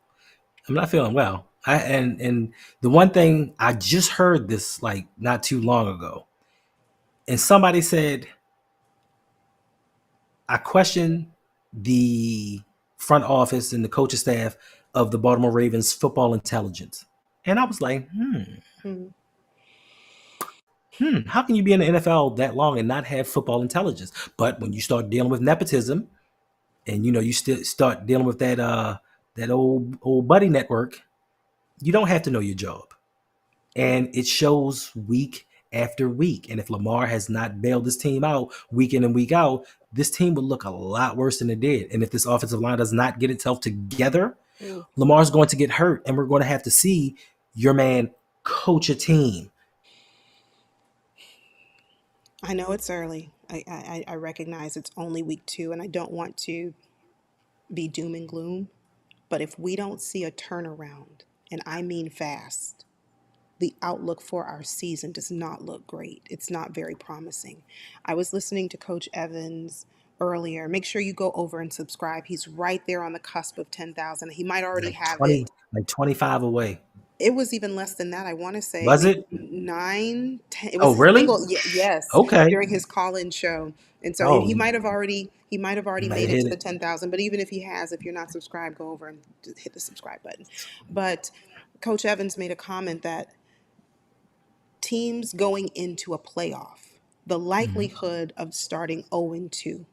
I'm not feeling well. And the one thing I just heard this like not too long ago, and somebody said I questioned the front office and the coaching staff of the Baltimore Ravens football intelligence, and I was like, Mm, how can you be in the NFL that long and not have football intelligence? But when you start dealing with nepotism, and you still start dealing with that old buddy network, you don't have to know your job. And it shows week after week. And if Lamar has not bailed this team out week in and week out, this team would look a lot worse than it did. And if this offensive line does not get itself together, mm. Lamar's going to get hurt, and we're going to have to see your man coach a team. I know it's early. I recognize it's only week 2, and I don't want to be doom and gloom. But if we don't see a turnaround, and I mean fast, the outlook for our season does not look great. It's not very promising. I was listening to Coach Evans earlier. Make sure you go over and subscribe. He's right there on the cusp of 10,000. He might already Like have 20, it. like 25 away. It was even less than that. I want to say Was maybe it? 9, 10. It was Oh, his really? single, yes, Okay. during his call-in show. And so Oh, he might have already might have made it hit to the it. 10,000. But even if he has, if you're not subscribed, go over and just hit the subscribe button. But Coach Evans made a comment that teams going into a playoff, the likelihood of starting 0-2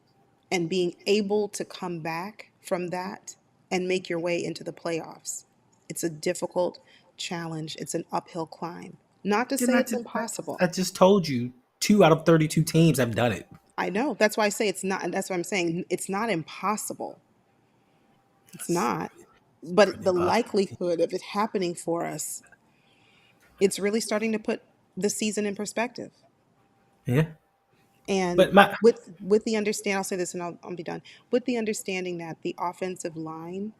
and being able to come back from that and make your way into the playoffs. It's a difficult challenge. It's an uphill climb. Not to Didn't say I it's just impossible. I just told you 2 out of 32 teams have done it. I know. That's why I say it's not, and that's what I'm saying. It's not impossible. It's not. It's But pretty the impossible. likelihood of it happening for us, it's really starting to put the season in perspective. Yeah. And But my with the understand, I'll say this and I'll be done. With the understanding that the offensive line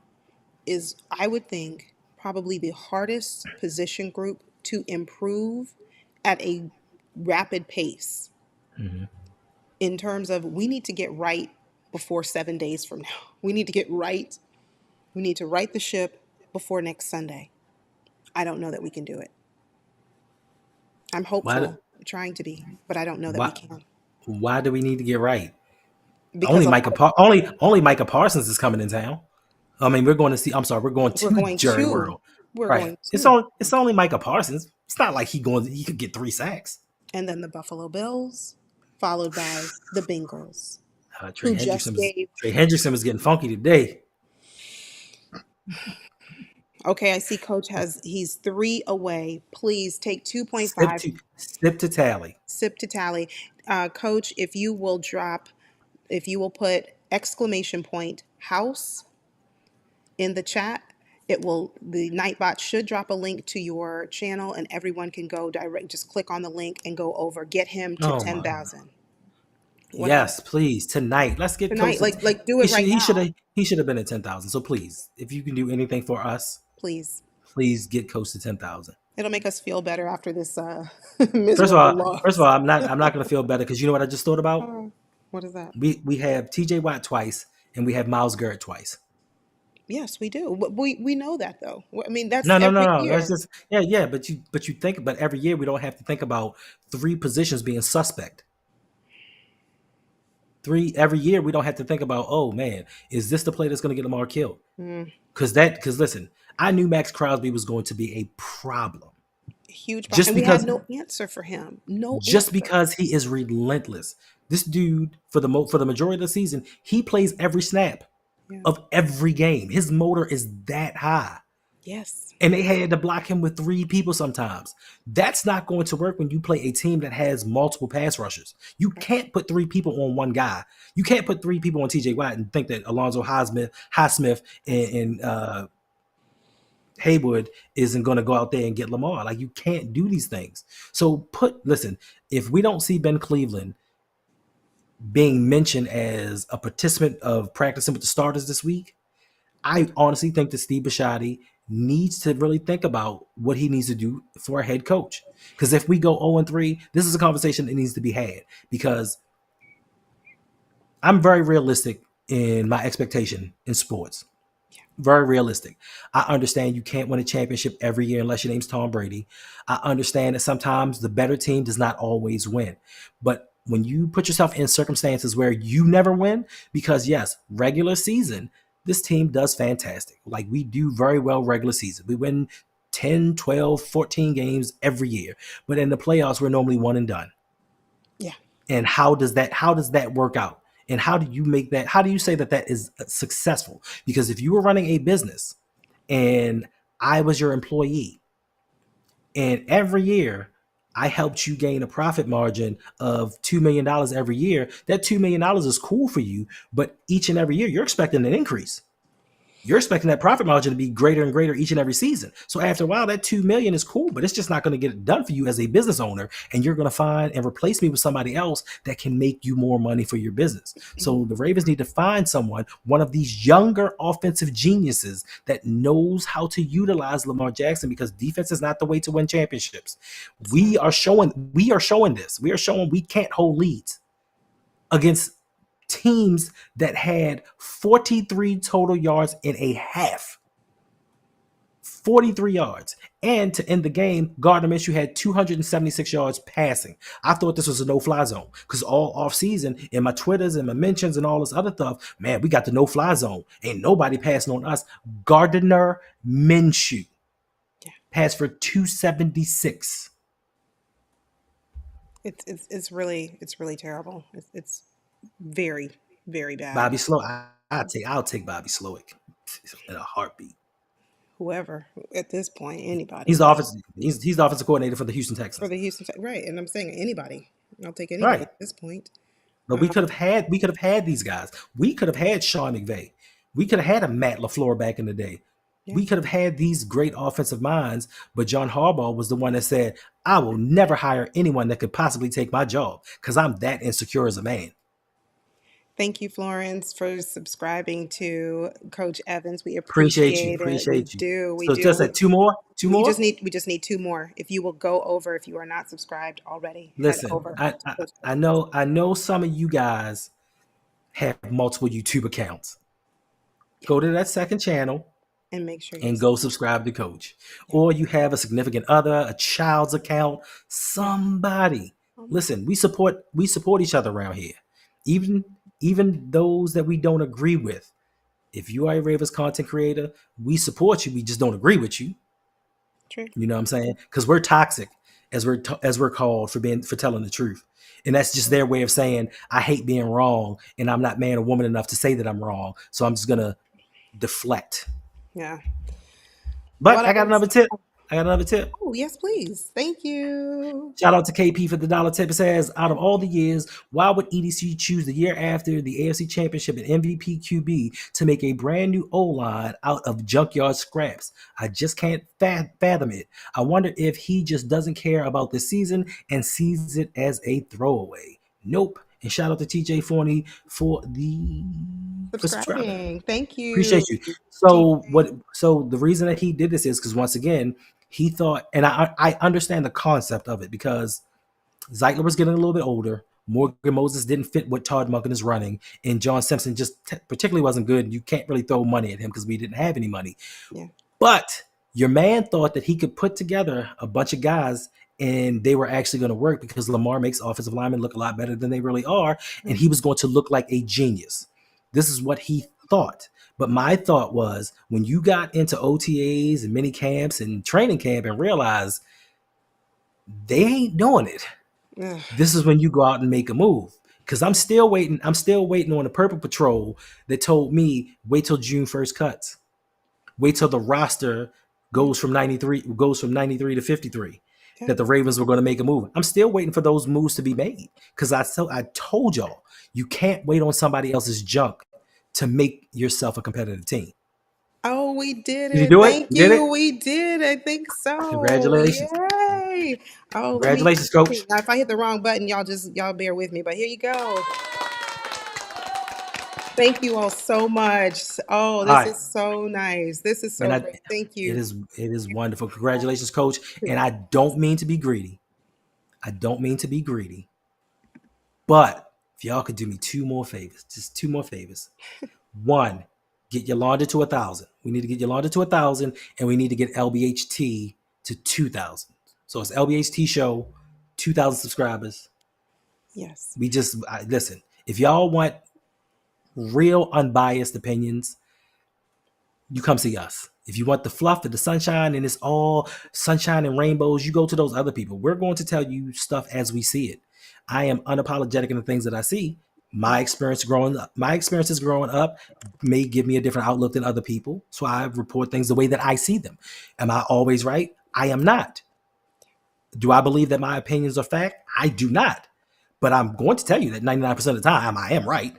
is, I would think, probably the hardest position group to improve at a rapid pace in terms of we need to get right before 7 days from now. We need to get right. We need to right the ship before next Sunday. I don't know that we can do it. I'm why hopeful, trying to be, but I don't know that we why can why do we need to get right? because a lot of Only Micah Parsons is coming in town. I mean, we're going to see. I'm sorry, we're going we're to going Jerry to, World, we're right? going It's to. only it's only Micah Parsons. It's not like he could get 3 sacks. And then the Buffalo Bills, followed by the Bengals, Trey who Hendrickson just was gave. Trey Hendrickson was getting funky today. Okay, I see Coach he's 3 away. Please take Sip 2.5, to sip to tally. sip to tally. Coach, if you will put exclamation point house in the chat, the Nightbot should drop a link to your channel, and everyone can go direct. Just click on the link and go over. Get him to Oh my. 10,000. What Yes, else? please tonight. Let's get Coach. Tonight, do it right now, He should have been at 10,000. So please, if you can do anything for us, please. please get Coach to 10,000. It'll make us feel better after this First of miserable all, first of loss. all, I'm not going to feel better because you know what I just thought about. What is that? We have T.J. Watt twice and we have Miles Garrett twice. Yes, we do. We know that though. I mean, that's No, no, no, every no. That's year. just yeah. But you think, but every year we don't have to think about three positions being suspect. Three every year we don't have to think about, oh man, is this the play that's going to get Lamar killed? Because listen, I knew Max Crosby was going to be a problem Huge problem. just And we had because no answer for him. No just answer. because he is relentless. This dude for the majority of the season, he plays every snap Yeah. of every game. His motor is that high. Yes. And they had to block him with three people sometimes. That's not going to work when you play a team that has multiple pass rushers. You can't put three people on one guy. You can't put three people on TJ Watt and think that Alonzo Highsmith and Haywood isn't going to go out there and get Lamar. Like, you can't do these things. So listen, if we don't see Ben Cleveland being mentioned as a participant of practicing with the starters this week, I honestly think that Steve Bisciotti needs to really think about what he needs to do for a head coach. Because if we go 0-3, this is a conversation that needs to be had. Because I'm very realistic in my expectation in sports. Very realistic. I understand you can't win a championship every year unless your name's Tom Brady. I understand that sometimes the better team does not always win. But when you put yourself in circumstances where you never win, because yes, regular season, this team does fantastic. Like, we do very well regular season. We win 10, 12, 14 games every year. But in the playoffs, we're normally one and done. Yeah. And how does that work out? And how do you make that? How do you say that that is successful? Because if you were running a business and I was your employee, and every year I helped you gain a profit margin of $2 million every year, that $2 million is cool for you. But each and every year, you're expecting an increase. You're expecting that profit margin to be greater and greater each and every season. So after a while, that 2 million is cool, but it's just not going to get it done for you as a business owner. And you're going to find and replace me with somebody else that can make you more money for your business. So the Ravens need to find someone, one of these younger offensive geniuses that knows how to utilize Lamar Jackson, because defense is not the way to win championships. We are showing this. We are showing we can't hold leads against teams that had 43 total yards in a half. 43 yards. And to end the game, Gardner Minshew had 276 yards passing. I thought this was a no-fly zone because all offseason in my Twitters and my mentions and all this other stuff, man, we got the no-fly zone. Ain't nobody passing on us. Gardner Minshew passed for 276. It's really terrible. It's very, very bad. Bobby Slow, I'll take Bobby Slowick in a heartbeat. Whoever at this point, He's anybody the offense. He's the offensive coordinator for the Houston for Texans. the right, and I'm saying anybody. I'll take anybody Right. at this point. But we could have had these guys. We could have had Sean McVay. We could have had a Matt LaFleur back in the day. Yeah. We could have had these great offensive minds, but John Harbaugh was the one that said, I will never hire anyone that could possibly take my job because I'm that insecure as a man. Thank you, Florence, for subscribing to Coach Evans. We Appreciate you. appreciate it. We Appreciate you. do. We So do. just at two more? Two We more? just need two more. If you will go over, if you are not subscribed already, head Listen, over. I know some of you guys have multiple YouTube accounts. Go to that second channel and make sure and go subscribe to Coach. Or you have a significant other, a child's account, somebody. Listen, we support each other around here. Even those that we don't agree with. If you are a Ravens content creator, we support you. We just don't agree with you. True. You know what I'm saying? Because we're toxic, as we're called for telling the truth. And that's just their way of saying, I hate being wrong and I'm not man or woman enough to say that I'm wrong. So I'm just going to deflect. Yeah. But I got another tip. I got another tip. Oh, yes, please. Thank you. Shout out to KP for the dollar tip. It says, out of all the years, why would EDC choose the year after the AFC Championship and MVP QB to make a brand new O line out of junkyard scraps? I just can't fathom it. I wonder if he just doesn't care about the season and sees it as a throwaway. Nope. And shout out to TJ Forney for subscribing. Subscribing. Thank you, Appreciate you. So TJ. what? So the reason that he did this is because once again he thought, and I understand the concept of it because Zeitler was getting a little bit older. Morgan Moses didn't fit what Todd Monken is running, and John Simpson just particularly wasn't good. You can't really throw money at him because we didn't have any money. Yeah. But your man thought that he could put together a bunch of guys and they were actually going to work because Lamar makes offensive linemen look a lot better than they really are, and he was going to look like a genius. This is what he thought. But my thought was when you got into OTAs and mini camps and training camp and realized they ain't doing it, Ugh. this is when you go out and make a move. Because I'm still waiting. I'm still waiting on the Purple Patrol that told me wait till June 1st cuts. Wait till the roster Yeah. goes from 93 to 53. Yeah. That the Ravens were going to make a move. I'm still waiting for those moves to be made. Because I told y'all you can't wait on somebody else's junk to make yourself a competitive team. Oh, we did Did you it. do it? Thank You did you. it? We did. I think so. Congratulations. Yay. Oh, let me Congratulations, coach. now if I hit the wrong button, y'all bear with me. But here you go. Thank you all so much. Oh, All this right. is so nice. This is And so great. Thank it you. is wonderful. Congratulations, coach. And I don't mean to be greedy. I don't mean to be greedy. But if y'all could do me two more favors, just two more favors. One, get Yolanda to 1,000. We need to get Yolanda to 1,000, and we need to get LBHT to 2,000. So it's LBHT show, 2,000 subscribers. Yes. We just listen. If y'all want real unbiased opinions, you come see us. If you want the fluff and the sunshine and it's all sunshine and rainbows, you go to those other people. We're going to tell you stuff as we see it. I am unapologetic in the things that I see. My experiences growing up may give me a different outlook than other people. So I report things the way that I see them. Am I always right? I am not. Do I believe that my opinions are fact? I do not. But I'm going to tell you that 99% of the time I am right.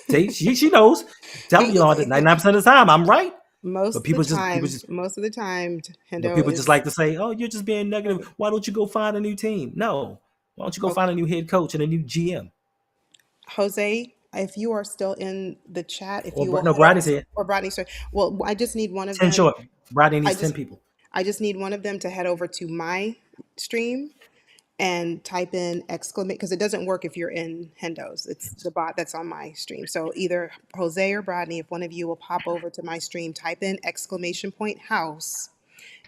See, she knows. Tell you know that 99% of the time I'm right. But Most of the time, Hendo people just is like to say, "Oh, you're just being right. negative. Why don't you go find a new team?" No, why don't you go find a new head coach and a new GM? Jose, if you are still in the chat, if Or you will no, head over Bradley's to, here. or Bradley, sorry. Well, I just need one of 10 them. short. Bradley I needs 10 just, people. I just need one of them to head over to my stream and type in exclamation because it doesn't work if you're in Hendo's. It's the bot that's on my stream. So either Jose or Bradley, if one of you will pop over to my stream, type in exclamation point house.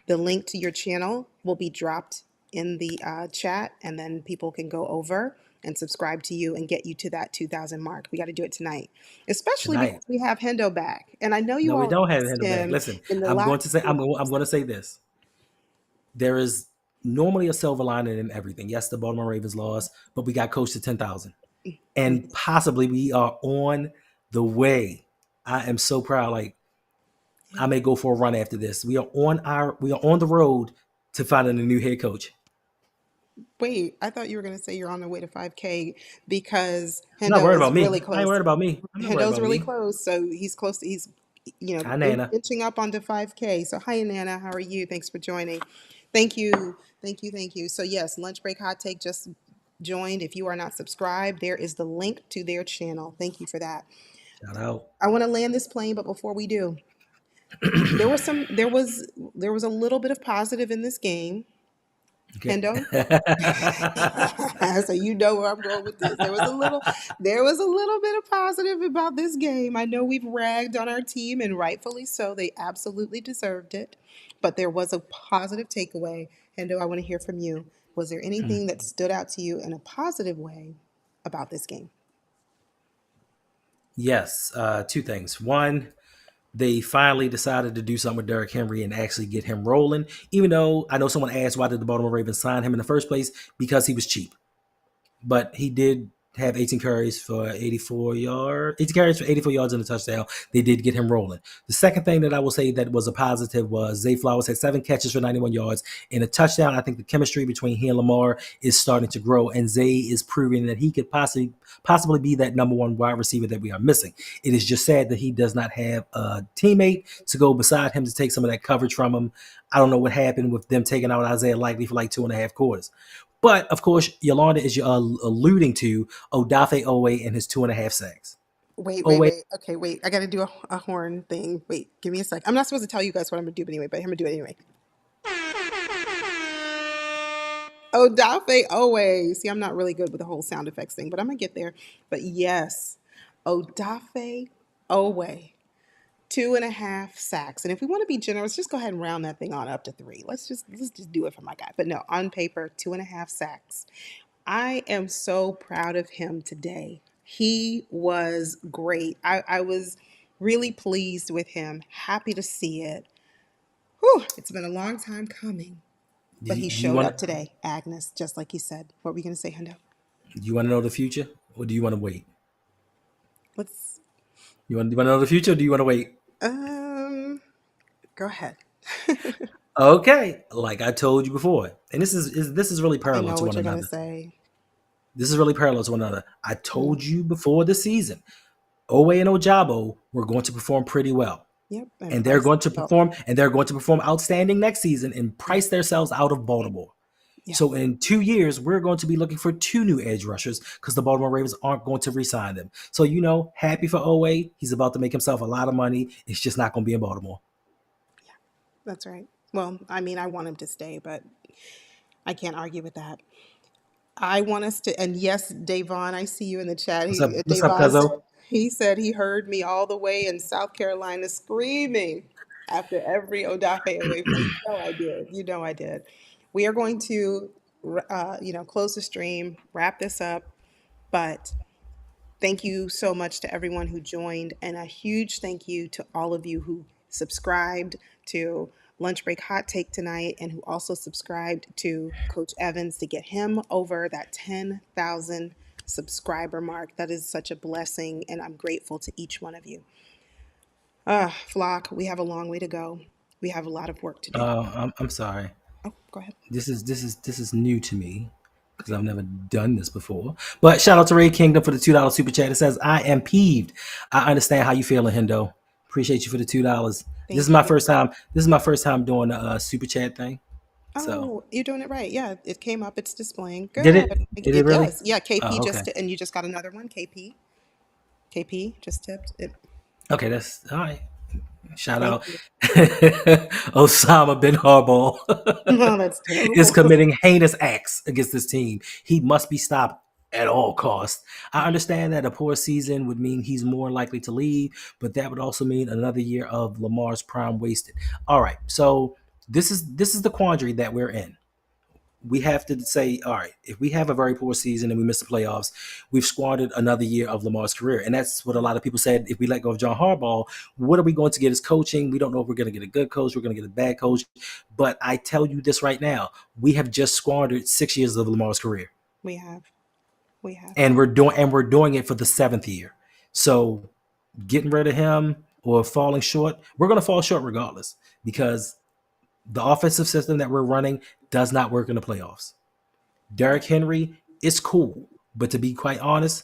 The link to your channel will be dropped in the chat, and then people can go over and subscribe to you and get you to that 2,000 mark. We got to do it tonight, especially Tonight. because we have Hendo back. And I know you No, we all don't have missed him back. him Listen, in the I'm going last to say two I'm going to say this. There is normally a silver lining in everything. Yes, the Baltimore Ravens lost, but we got coached to 10,000. And weeks. possibly we are on the way. I am so proud. Like Yeah. I may go for a run after this. We are on the road to finding a new head coach. Wait, I thought you were going to say you're on the way to 5K because I'm not Hendo worried is about me. really I ain't close. worried about me. I'm not worried Hendo's about really me. close, so he's close. He's, Hi, Nana. inching up onto 5K. So hi, Nana. How are you? Thanks for joining. Thank you. Thank you. Thank you. So yes, Lunch Break Hot Take just joined. If you are not subscribed, there is the link to their channel. Thank you for that. Shout out. I want to land this plane, but before we do, there was a little bit of positive in this game. Okay. Hendo, so you know where I'm going with this. There was a little bit of positive about this game. I know we've ragged on our team, and rightfully so. They absolutely deserved it, but there was a positive takeaway. Hendo, I want to hear from you. Was there anything that stood out to you in a positive way about this game? Yes, two things. One, they finally decided to do something with Derrick Henry and actually get him rolling. Even though I know someone asked why did the Baltimore Ravens sign him in the first place, because he was cheap. But he did have 18 carries for 84 yards. 18 carries for 84 yards and a touchdown. They did get him rolling. The second thing that I will say that was a positive was Zay Flowers had 7 catches for 91 yards and a touchdown. I think the chemistry between he and Lamar is starting to grow, and Zay is proving that he could possibly be that number one wide receiver that we are missing. It is just sad that he does not have a teammate to go beside him to take some of that coverage from him. I don't know what happened with them taking out Isaiah Likely for like 2.5 quarters. But of course, Yolanda is alluding to Odafe Owe and his 2.5 sacks. Wait, wait, Owe, wait. Okay, wait. I got to do a horn thing. Wait, give me a sec. I'm not supposed to tell you guys what I'm going to do anyway, but I'm going to do it anyway. Odafe Owe. See, I'm not really good with the whole sound effects thing, but I'm going to get there. But yes, Odafe Owe. 2.5 sacks. And if we want to be generous, just go ahead and round that thing on up to 3. Let's just do it for my guy. But no, on paper, 2.5 sacks. I am so proud of him today. He was great. I was really pleased with him. Happy to see it. Whew, it's been a long time coming. But he do you showed want up today, Agnes, just like you said. What were you going to say, Hundo? do you want to know the future, or do you want to wait? Let's You want to know the future, or do you want to wait? um go ahead. Okay, like I told you before, and this is really I parallel know to what one you're going to another. say. This is really parallel to one another. I Mm, told you before the season, Owe and Ojabo were going to perform pretty well. yep, and And they're Price. going to Oh, perform and they're going to perform outstanding next season and price themselves out of Baltimore. yeah. So in 2 years, we're going to be looking for 2 new edge rushers because the Baltimore Ravens aren't going to re-sign them. So happy for Owe. He's about to make himself a lot of money. It's just not going to be in Baltimore. That's right. Well, I mean, I want him to stay, but I can't argue with that. I want us to, and yes, Davon, I see you in the chat. What's up? What's up, Davon said Cuzzo? he said he heard me all the way in South Carolina screaming after every Odafe away play. You know I did. You know I did. We are going to, close the stream, wrap this up, but thank you so much to everyone who joined, and a huge thank you to all of you who subscribed to Lunch Break Hot Take tonight and who also subscribed to Coach Evans to get him over that 10,000 subscriber mark. That is such a blessing, and I'm grateful to each one of you. Flock, we have a long way to go. We have a lot of work to do. I'm sorry. Oh, go ahead. This is new to me because I've never done this before. But shout out to Ray Kingdom for the $2 super chat. It says, "I am peeved. I understand how you feeling, Hendo. Appreciate you for the $2. This is Thank my you. first time. This is my first time doing a super chat thing. So Oh, you're doing it right. Yeah, it came up. It's displaying. did Good. it? Did it It really? does. Yeah, KP Oh, okay. and you just got another one. KP just tipped it. Okay, that's all right. Shout Thank out you. Osama bin Harbaugh Oh, that's is terrible. committing heinous acts against this team. He must be stopped at all costs. I understand that a poor season would mean he's more likely to leave, but that would also mean another year of Lamar's prime wasted. All right, so this is the quandary that we're in. We have to say, all right, if we have a very poor season and we miss the playoffs, we've squandered another year of Lamar's career. And that's what a lot of people said. If we let go of John Harbaugh, what are we going to get as coaching? We don't know if we're going to get a good coach, we're going to get a bad coach. But I tell you this right now, we have just squandered 6 years of Lamar's career. We have. We have. And we're doing it for the seventh year. So getting rid of him or falling short, we're going to fall short regardless because the offensive system that we're running does not work in the playoffs. Derrick Right. Henry is cool, but to be quite honest,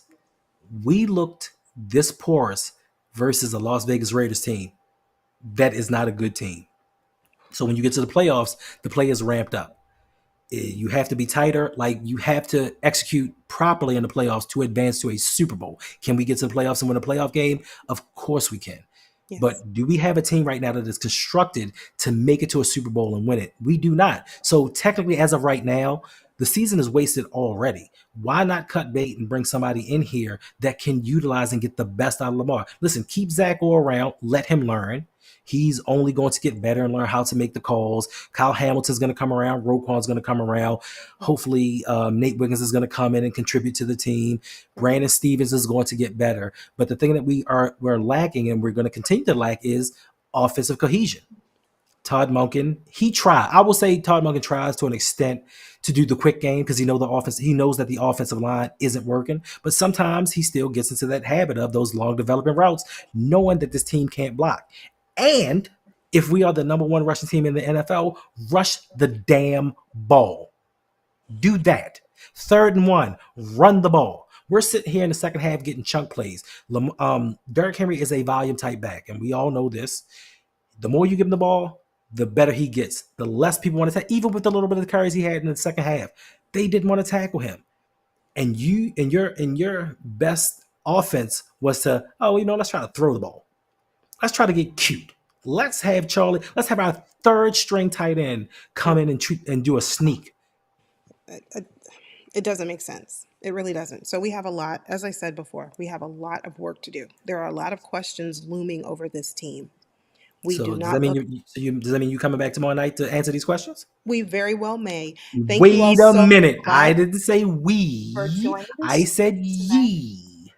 we looked this porous versus a Las Vegas Raiders team. That is not a good team. So when you get to the playoffs, the play is ramped up. You have to be tighter. Like you have to execute properly in the playoffs to advance to a Super Bowl. Can we get to the playoffs and win a playoff game? Of course we can. Yes. But do we have a team right now that is constructed to make it to a Super Bowl and win it? We do not. So technically, as of right now, the season is wasted already. Why not cut bait and bring somebody in here that can utilize and get the best out of Lamar? Listen, keep Zach Orr around, let him learn. He's only going to get better and learn how to make the calls. Kyle Hamilton's going to come around. Roquan's going to come around. Right. Hopefully, Nate Wiggins is going to come in and contribute to the team. Right. Brandon Stevens is going to get better. But the thing that we're lacking and we're going to continue to lack is offensive cohesion. Todd Monken, he tried. I will say Todd Monken tries to an extent to do the quick game because he knows that the offensive line isn't working. But sometimes he still gets into that habit of those long development routes, knowing that this team can't block. And if we are the number one rushing team in the NFL, rush the damn ball. Do that. 3rd and 1, run the ball. We're sitting here in the second half getting chunk plays. Derrick Henry is a volume type back, and we all know this. The more you give him the ball, the better he gets. The less people want to tackle. Even with the little bit of carries he had in the second half, they didn't want to tackle him. And your best offense was to, let's try to throw the ball. Let's try to get cute. Let's have Charlie. Let's have our 3rd string tight end come in and do a sneak. It doesn't make sense. It really doesn't. So we have a lot, as I said before, we have a lot of work to do. There are a lot of questions looming over this team. We do So does that not mean look. does that mean you coming back tomorrow night to answer these questions? We very well may. Thank you all Wait a so minute. I much didn't say for we. joining I us said tonight. ye.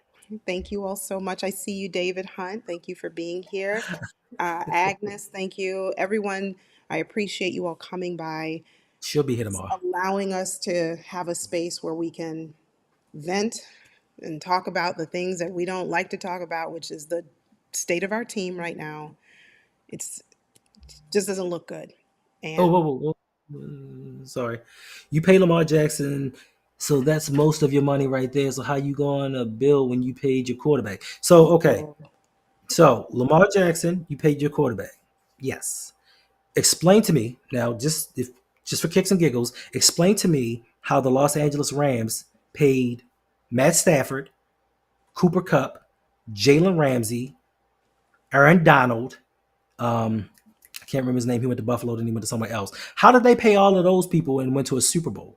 Thank you all so much. I see you, David Hunt. Thank you for being here. Agnes, thank you. Everyone, I appreciate you all coming by, She'll be here tomorrow. allowing us to have a space where we can vent and talk about the things that we don't like to talk about, which is the state of our team right now. It's just doesn't look good. Oh, And whoa, whoa, whoa. Sorry. You pay Lamar Jackson, so that's most of your money right there. So how you going to bill when you paid your quarterback? So okay. oh, So Lamar Jackson, you paid your quarterback. Yes. Explain to me now, just for kicks and giggles, explain to me how the Los Angeles Rams paid Matt Stafford, Cooper Kupp, Jalen Ramsey, Aaron Donald. I can't remember his name. He went to Buffalo, then he went to somewhere else. How did they pay all of those people and went to a Super Bowl?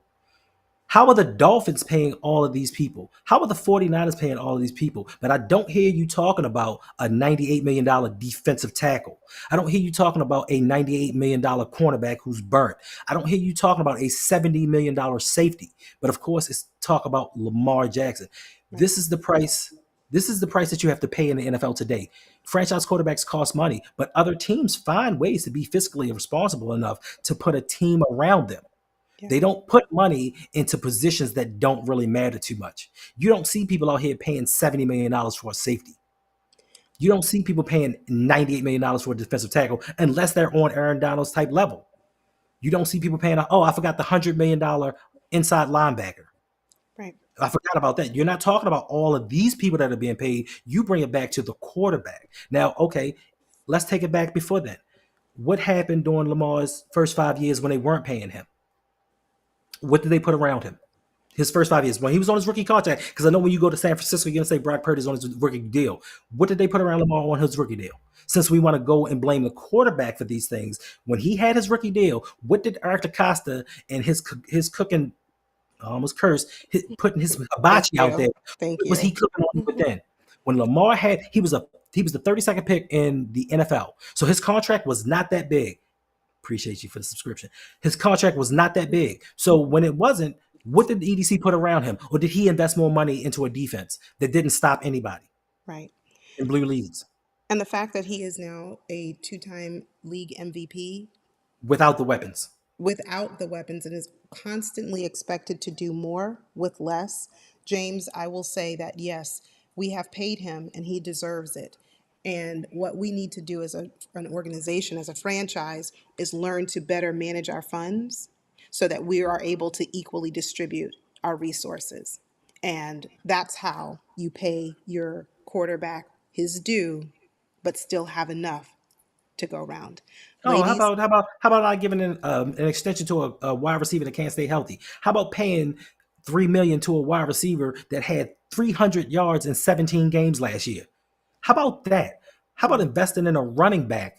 How are the Dolphins paying all of these people? How are the 49ers paying all of these people? But I don't hear you talking about a $98 million defensive tackle. I don't hear you talking about a $98 million cornerback who's burnt. I don't hear you talking about a $70 million safety. But of course, it's talk about Lamar Jackson. right, This is the price. This is the price that you have to pay in the NFL today. Franchise quarterbacks cost money, but other teams find ways to be fiscally responsible enough to put a team around them. yeah, They don't put money into positions that don't really matter too much. You don't see people out here paying $70 million for a safety. You don't see people paying $98 million for a defensive tackle unless they're on Aaron Donald's type level. You don't see people paying, I forgot the $100 million inside linebacker. right. I forgot about that. You're not talking about all of these people that are being paid. You bring it back to the quarterback. Now, okay, let's take it back before then. What happened during Lamar's first 5 years when they weren't paying him? What did they put around him? His first 5 years when he was on his rookie contract, because I know when you go to San Francisco, you're gonna say Brock Purdy's on his rookie deal. What did they put around Lamar on his rookie deal? Since we want to go and blame the quarterback for these things, when he had his rookie deal, what did Eric DaCosta and his cooking, I almost cursed, putting his Thank hibachi out you. there? Thank What was he you. cooking on with then? When Lamar had, he was the 32nd pick in the NFL, so his contract was not that big. Appreciate you for the subscription. His contract was not that big. So when it wasn't, what did the EDC put around him? Or did he invest more money into a defense that didn't stop anybody Right. in blue leagues And the fact that he is now a two-time league MVP without the weapons? without the weapons and is constantly expected to do more with less. James, I will say that yes, we have paid him and he deserves it. And what we need to do as an organization, as a franchise, is learn to better manage our funds so that we are able to equally distribute our resources. And that's how you pay your quarterback his due, but still have enough to go around. Oh, Ladies, how about not giving an extension to a wide receiver that can't stay healthy? How about paying $3 million to a wide receiver that had 300 yards in 17 games last year? How about that? How about investing in a running back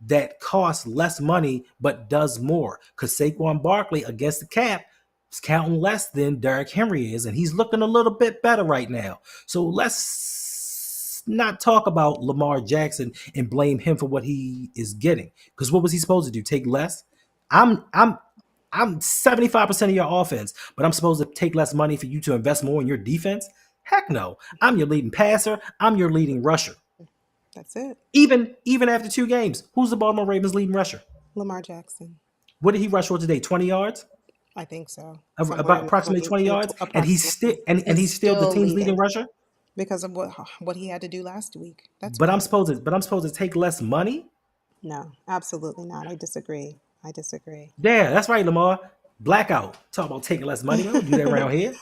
that costs less money but does more? Because Saquon Barkley against the cap is counting less than Derrick Henry is, and he's looking a little bit better right now. So let's not talk about Lamar Jackson and blame him for what he is getting. Because what was he supposed to do? Take less? I'm I'm I'm 75% of your offense, but I'm supposed to take less money for you to invest more in your defense? Heck no. I'm your leading passer. I'm your leading rusher. That's it. Even after 2 games, who's the Baltimore Ravens leading rusher? Lamar Jackson. What did he rush for today? 20 yards, I think so. Somewhere about in the approximately 20, 20 yards, and he's still approximately. and And he's still the still team's leading leading rusher. because of what he had to do last week. That's But I'm why. supposed to but I'm supposed to take less money. No, absolutely not. I disagree. I disagree. Yeah, that's right, Lamar. Blackout. Talk about taking less money. We don't do that around here.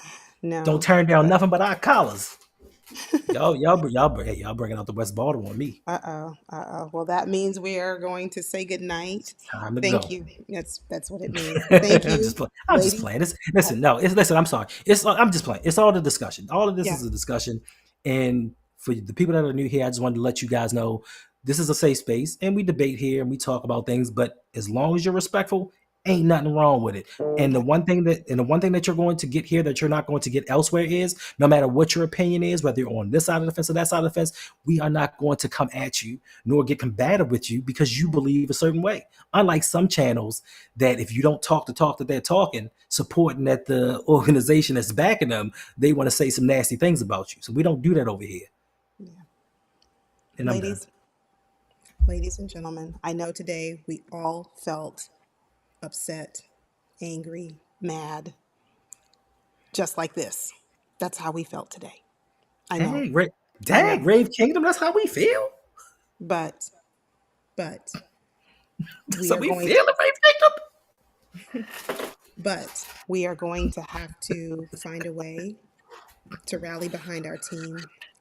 Don't No, turn down but nothing but our collars. Y'all bringing out the West Baltimore on me. uh-oh, uh-oh. Well, that means we are going to say goodnight. Time to Thank go. you. That's what it means. Thank you, I'm just ladies. playing. It's, Oh, listen, no, it's listen. I'm sorry. I'm just playing. It's all the discussion. All of this yeah, is a discussion, and for the people that are new here, I just wanted to let you guys know this is a safe space, and we debate here and we talk about things. But as long as you're respectful, ain't nothing wrong with it. yeah, And the one thing that you're going to get here that you're not going to get elsewhere is no matter what your opinion is, whether you're on this side of the fence or that side of the fence, we are not going to come at you nor get combative with you because you yeah, believe a certain way. Unlike some channels that if you don't talk the talk that they're talking, supporting that the organization that's backing them, they want to say some nasty things about you. So we don't do that over here. yeah. And I'm done. Ladies, ladies and gentlemen, I know today we all felt upset, angry, mad, just like this. That's how we felt today. I know. Dang, I know. dang, Rave Kingdom, that's how we feel. But but That's we how are we going feel in Rave Kingdom. we are going to have to find a way to rally behind our team,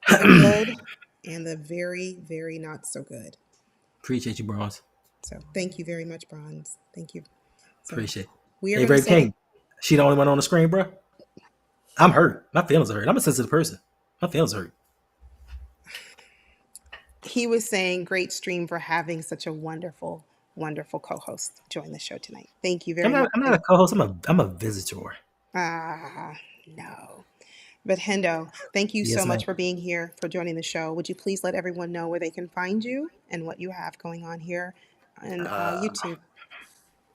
the good and the very, very not so good. Appreciate you, Bronze. So thank you very much, Bronze. Thank you. So Appreciate it. we are Hey, going to Rave say good. King, she the only one on the screen, bro. I'm hurt. My feelings are hurt. I'm a sensitive person. My feelings hurt. He was saying, great stream for having such a wonderful, wonderful co-host join the show tonight. Thank you very much. I'm not a co-host. I'm a visitor. No. But Hendo, thank you so Yes, much ma'am. for being here, for joining the show. Would you please let everyone know where they can find you and what you have going on here on YouTube?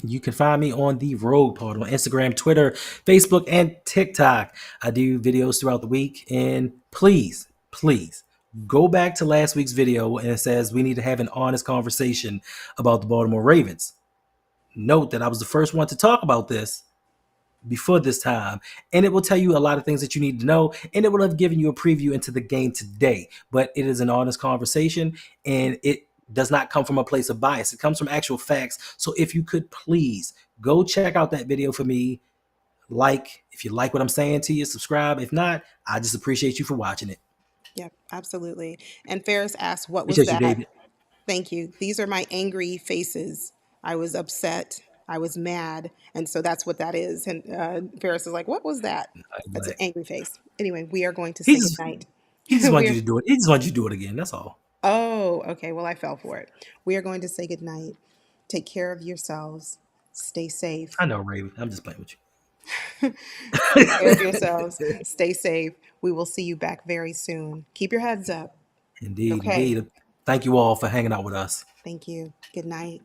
You can find me on the Road Pod on Instagram, Twitter, Facebook, and TikTok. I do videos throughout the week. And please go back to last week's video and it says we need to have an honest conversation about the Baltimore Ravens. Note that I was the first one to talk about this before this time, and it will tell you a lot of things that you need to know, and it will have given you a preview into the game today. But it is an honest conversation, and it does not come from a place of bias. It comes from actual facts. So if you could please go check out that video for me, like if you like what I'm saying to you, subscribe. If not, I just appreciate you for watching it. Yep, absolutely. And Ferris asked, what was Appreciate you, that? David. Thank you. These are my angry faces. I was upset. I was mad. And so that's what that is. And Ferris is like, what was that? That's an Like, angry face. Anyway, we are going to he say just goodnight. he just wants you We're, to do it. He just wants you to do it again. That's all. oh, okay. Well, I fell for it. We are going to say goodnight. Take care of yourselves. Stay safe. I know, Raven. I'm just playing with Take care of you. yourselves. Stay safe. We will see you back very soon. Keep your heads up. Indeed, Okay. indeed. Thank you all for hanging out with us. Thank you. Good night.